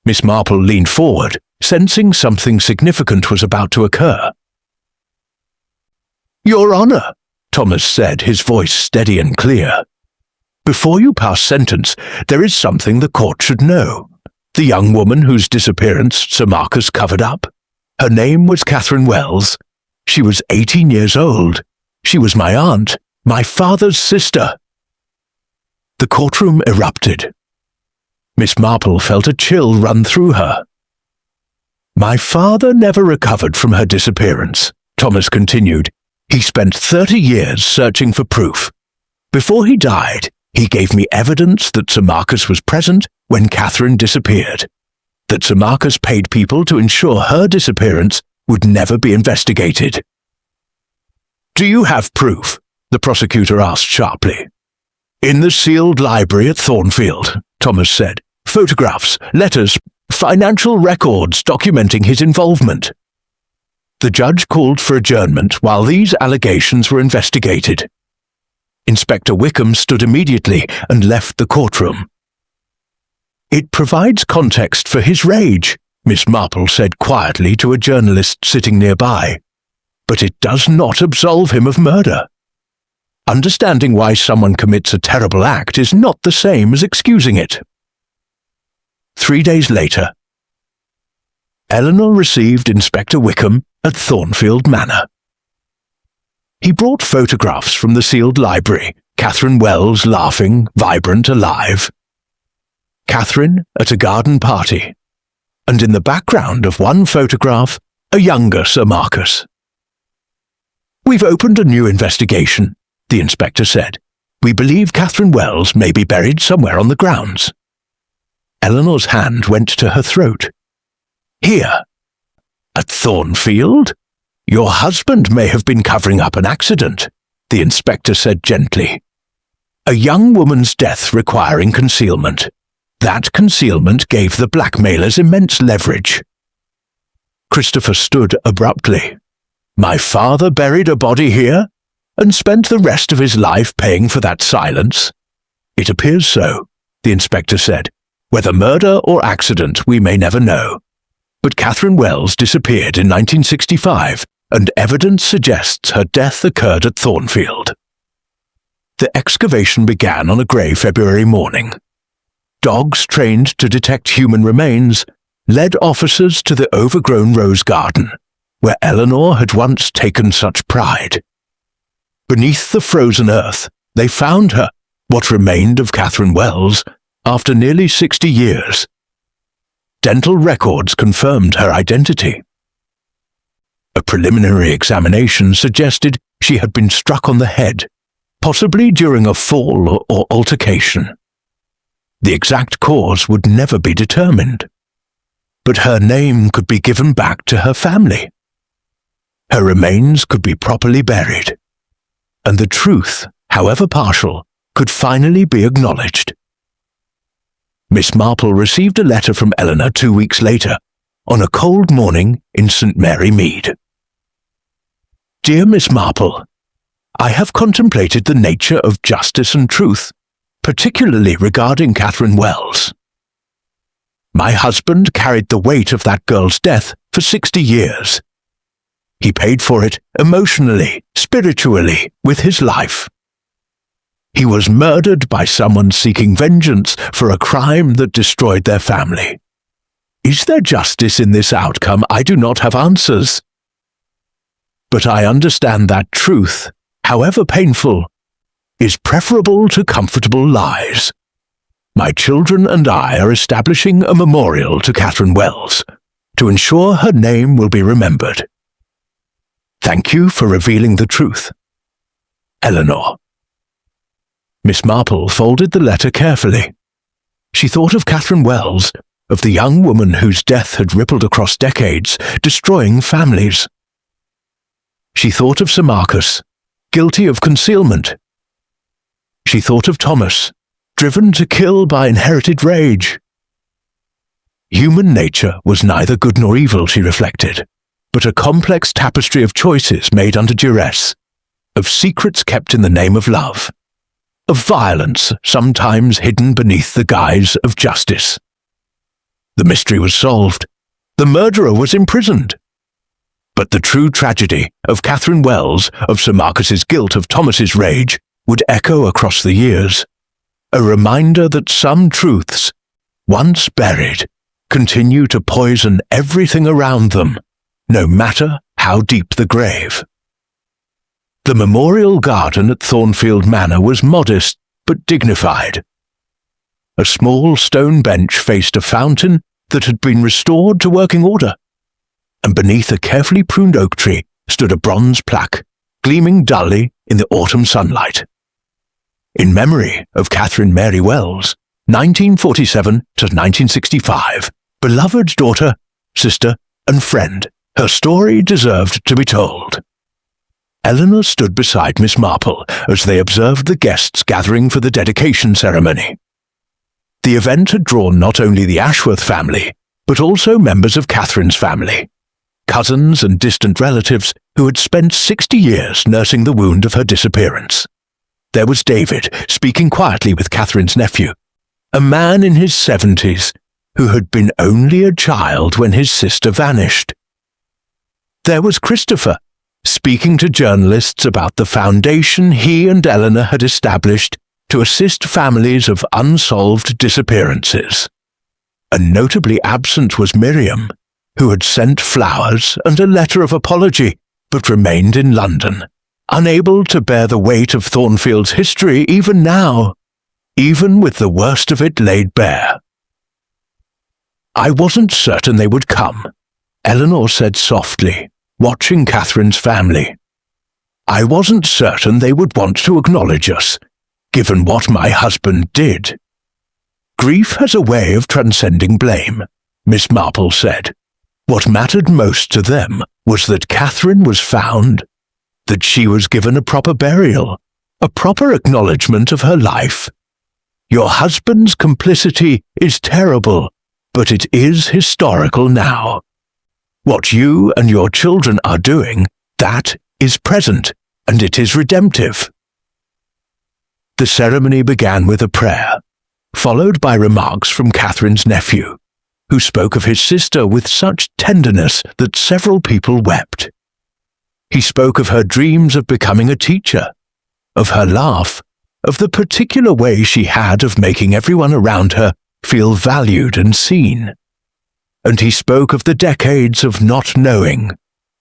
Miss Marple leaned forward, sensing something significant was about to occur. "Your Honour," Thomas said, his voice steady and clear. "Before you pass sentence, there is something the court should know. The young woman whose disappearance Sir Marcus covered up. Her name was Catherine Wells. She was 18 years old. She was my aunt, my father's sister." The courtroom erupted. Miss Marple felt a chill run through her. "My father never recovered from her disappearance," Thomas continued. "He spent 30 years searching for proof. Before he died, he gave me evidence that Sir Marcus was present when Catherine disappeared, that Sir Marcus paid people to ensure her disappearance would never be investigated." "Do you have proof?" the prosecutor asked sharply. "In the sealed library at Thornfield," Thomas said. "Photographs, letters, financial records documenting his involvement." The judge called for adjournment while these allegations were investigated. Inspector Wickham stood immediately and left the courtroom. "It provides context for his rage," Miss Marple said quietly to a journalist sitting nearby. "But it does not absolve him of murder. Understanding why someone commits a terrible act is not the same as excusing it." 3 days later, Eleanor received Inspector Wickham at Thornfield Manor. He brought photographs from the sealed library, Catherine Wells laughing, vibrant, alive. Catherine at a garden party, and in the background of one photograph, a younger Sir Marcus. "We've opened a new investigation," the inspector said. "We believe Catherine Wells may be buried somewhere on the grounds." Eleanor's hand went to her throat. "Here? At Thornfield? Your husband may have been covering up an accident," the inspector said gently. "A young woman's death requiring concealment. That concealment gave the blackmailers immense leverage." Christopher stood abruptly. "My father buried a body here, and spent the rest of his life paying for that silence?" "It appears so," the inspector said. "Whether murder or accident, we may never know. But Catherine Wells disappeared in 1965, and evidence suggests her death occurred at Thornfield." The excavation began on a grey February morning. Dogs trained to detect human remains led officers to the overgrown rose garden, where Eleanor had once taken such pride. Beneath the frozen earth, they found her, what remained of Catherine Wells, after nearly 60 years. Dental records confirmed her identity. A preliminary examination suggested she had been struck on the head, possibly during a fall or altercation. The exact cause would never be determined. But her name could be given back to her family. Her remains could be properly buried, and the truth, however partial, could finally be acknowledged. Miss Marple received a letter from Eleanor 2 weeks later, on a cold morning in St. Mary Mead. Dear Miss Marple, I have contemplated the nature of justice and truth, particularly regarding Catherine Wells. My husband carried the weight of that girl's death for 60 years. He paid for it emotionally, spiritually, with his life. He was murdered by someone seeking vengeance for a crime that destroyed their family. Is there justice in this outcome? I do not have answers. But I understand that truth, however painful, is preferable to comfortable lies. My children and I are establishing a memorial to Catherine Wells to ensure her name will be remembered. Thank you for revealing the truth. Eleanor. Miss Marple folded the letter carefully. She thought of Catherine Wells, of the young woman whose death had rippled across decades, destroying families. She thought of Sir Marcus, guilty of concealment. She thought of Thomas, driven to kill by inherited rage. Human nature was neither good nor evil, she reflected, but a complex tapestry of choices made under duress, of secrets kept in the name of love, of violence sometimes hidden beneath the guise of justice. The mystery was solved. The murderer was imprisoned. But the true tragedy of Catherine Wells, of Sir Marcus's guilt, of Thomas's rage, would echo across the years, a reminder that some truths, once buried, continue to poison everything around them, no matter how deep the grave. The memorial garden at Thornfield Manor was modest but dignified. A small stone bench faced a fountain that had been restored to working order, and beneath a carefully pruned oak tree stood a bronze plaque, gleaming dully in the autumn sunlight. In memory of Catherine Mary Wells, 1947 to 1965, beloved daughter, sister, and friend, her story deserved to be told. Eleanor stood beside Miss Marple as they observed the guests gathering for the dedication ceremony. The event had drawn not only the Ashworth family, but also members of Catherine's family, cousins and distant relatives who had spent 60 years nursing the wound of her disappearance. There was David, speaking quietly with Catherine's nephew, a man in his 70s who had been only a child when his sister vanished. There was Christopher, speaking to journalists about the foundation he and Eleanor had established to assist families of unsolved disappearances. And notably absent was Miriam, who had sent flowers and a letter of apology, but remained in London, unable to bear the weight of Thornfield's history even now, even with the worst of it laid bare. I wasn't certain they would come, Eleanor said softly, watching Catherine's family. I wasn't certain they would want to acknowledge us, given what my husband did. Grief has a way of transcending blame, Miss Marple said. What mattered most to them was that Catherine was found, that she was given a proper burial, a proper acknowledgement of her life. Your husband's complicity is terrible, but it is historical now. What you and your children are doing, that is present, and it is redemptive. The ceremony began with a prayer, followed by remarks from Catherine's nephew, who spoke of his sister with such tenderness that several people wept. He spoke of her dreams of becoming a teacher, of her laugh, of the particular way she had of making everyone around her feel valued and seen. And he spoke of the decades of not knowing,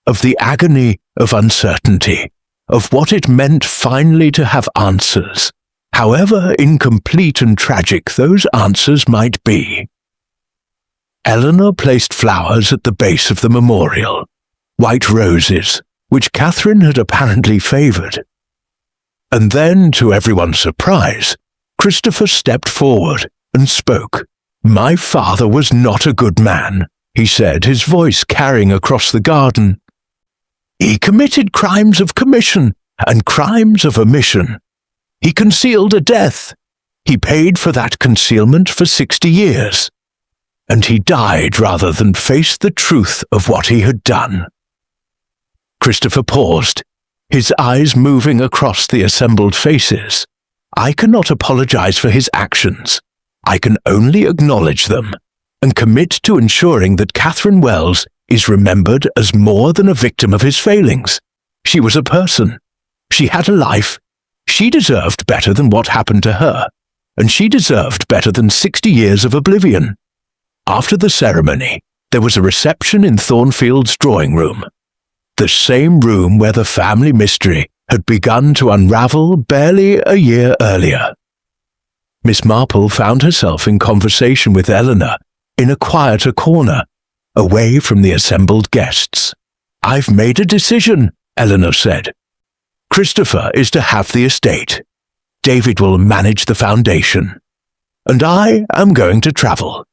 of the agony of uncertainty, of what it meant finally to have answers, however incomplete and tragic those answers might be. Eleanor placed flowers at the base of the memorial, white roses, which Catherine had apparently favoured. And then, to everyone's surprise, Christopher stepped forward, and spoke. "My father was not a good man," he said, his voice carrying across the garden. "He committed crimes of commission and crimes of omission. He concealed a death. He paid for that concealment for 60 years. And he died rather than face the truth of what he had done." Christopher paused, his eyes moving across the assembled faces. "I cannot apologize for his actions. I can only acknowledge them and commit to ensuring that Catherine Wells is remembered as more than a victim of his failings. She was a person. She had a life. She deserved better than what happened to her, and she deserved better than 60 years of oblivion." After the ceremony, there was a reception in Thornfield's drawing room, the same room where the family mystery had begun to unravel barely a year earlier. Miss Marple found herself in conversation with Eleanor in a quieter corner, away from the assembled guests. "I've made a decision," Eleanor said. "Christopher is to have the estate. David will manage the foundation. And I am going to travel.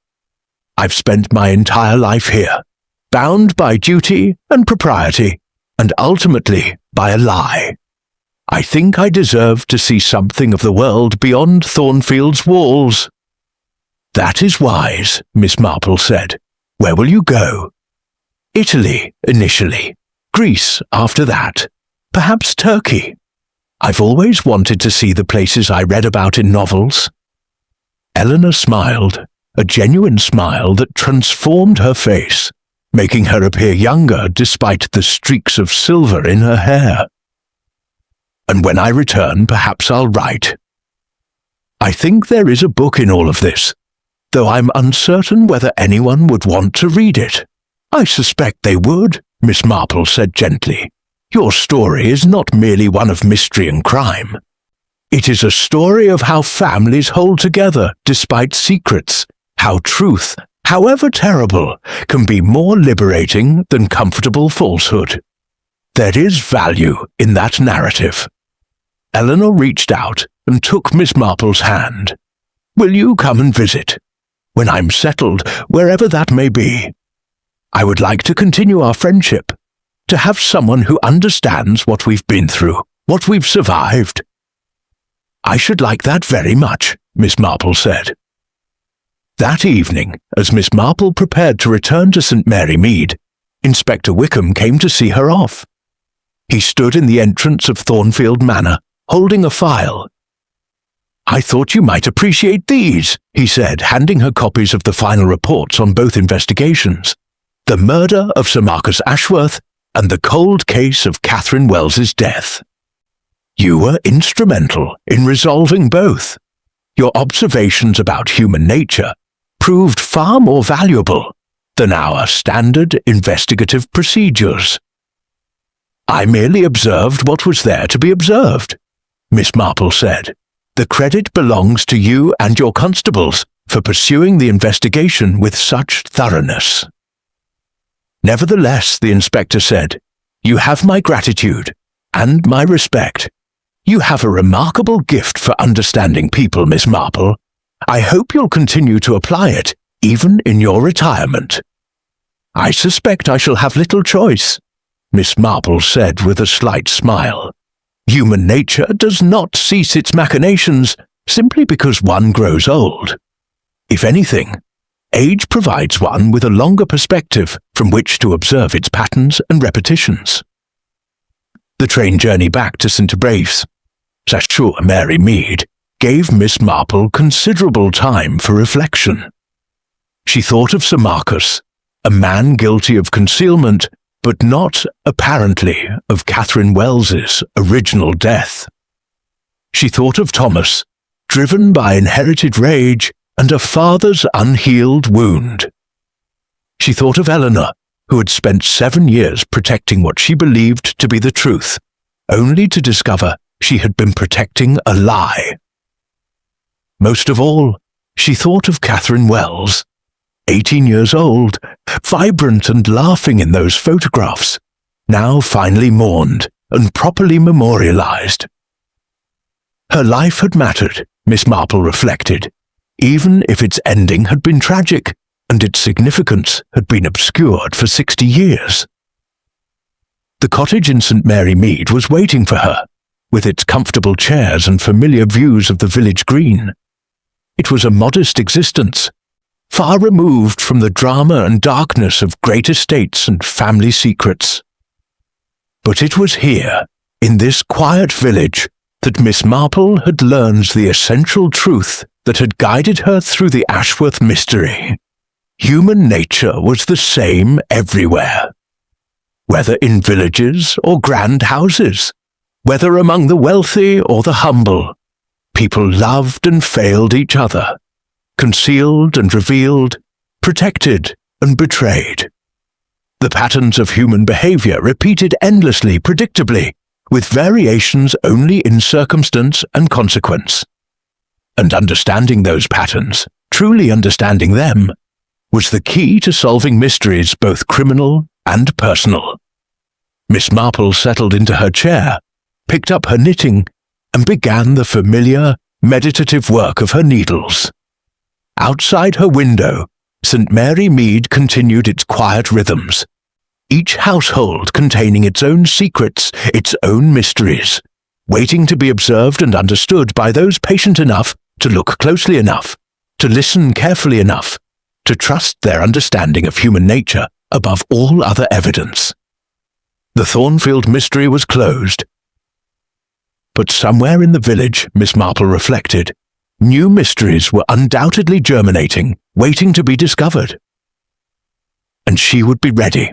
I've spent my entire life here, bound by duty and propriety, and ultimately by a lie. I think I deserve to see something of the world beyond Thornfield's walls." "That is wise," Miss Marple said. "Where will you go?" "Italy, initially. Greece after that. Perhaps Turkey. I've always wanted to see the places I read about in novels." Eleanor smiled, a genuine smile that transformed her face, making her appear younger despite the streaks of silver in her hair. "And when I return, perhaps I'll write. I think there is a book in all of this, though I'm uncertain whether anyone would want to read it." "I suspect they would," Miss Marple said gently. "Your story is not merely one of mystery and crime. It is a story of how families hold together despite secrets, how truth, however terrible, can be more liberating than comfortable falsehood. There is value in that narrative." Eleanor reached out and took Miss Marple's hand. "Will you come and visit? When I'm settled, wherever that may be. I would like to continue our friendship, to have someone who understands what we've been through, what we've survived." "I should like that very much," Miss Marple said. That evening, as Miss Marple prepared to return to St. Mary Mead, Inspector Wickham came to see her off. He stood in the entrance of Thornfield Manor, holding a file. "I thought you might appreciate these," he said, handing her copies of the final reports on both investigations, the murder of Sir Marcus Ashworth and the cold case of Catherine Wells's death. "You were instrumental in resolving both. Your observations about human nature proved far more valuable than our standard investigative procedures." "I merely observed what was there to be observed," Miss Marple said. "The credit belongs to you and your constables for pursuing the investigation with such thoroughness." "Nevertheless," the inspector said, "you have my gratitude and my respect. You have a remarkable gift for understanding people, Miss Marple. I hope you'll continue to apply it, even in your retirement." "I suspect I shall have little choice," Miss Marple said with a slight smile. "Human nature does not cease its machinations simply because one grows old. If anything, age provides one with a longer perspective from which to observe its patterns and repetitions." The train journey back to St. Braves, St. Mary Mead, gave Miss Marple considerable time for reflection. She thought of Sir Marcus, a man guilty of concealment, but not, apparently, of Catherine Wells's original death. She thought of Thomas, driven by inherited rage and a father's unhealed wound. She thought of Eleanor, who had spent 7 years protecting what she believed to be the truth, only to discover she had been protecting a lie. Most of all, she thought of Catherine Wells, 18 years old, vibrant and laughing in those photographs, now finally mourned and properly memorialized. Her life had mattered, Miss Marple reflected, even if its ending had been tragic and its significance had been obscured for 60 years. The cottage in St. Mary Mead was waiting for her, with its comfortable chairs and familiar views of the village green. It was a modest existence, far removed from the drama and darkness of great estates and family secrets. But it was here, in this quiet village, that Miss Marple had learned the essential truth that had guided her through the Ashworth mystery. Human nature was the same everywhere. Whether in villages or grand houses, whether among the wealthy or the humble, people loved and failed each other, concealed and revealed, protected and betrayed. The patterns of human behavior repeated endlessly, predictably, with variations only in circumstance and consequence. And understanding those patterns, truly understanding them, was the key to solving mysteries both criminal and personal. Miss Marple settled into her chair, picked up her knitting, and began the familiar, meditative work of her needles. Outside her window, St. Mary Mead continued its quiet rhythms, each household containing its own secrets, its own mysteries, waiting to be observed and understood by those patient enough to look closely enough, to listen carefully enough, to trust their understanding of human nature above all other evidence. The Thornfield mystery was closed. But somewhere in the village, Miss Marple reflected, new mysteries were undoubtedly germinating, waiting to be discovered. And she would be ready,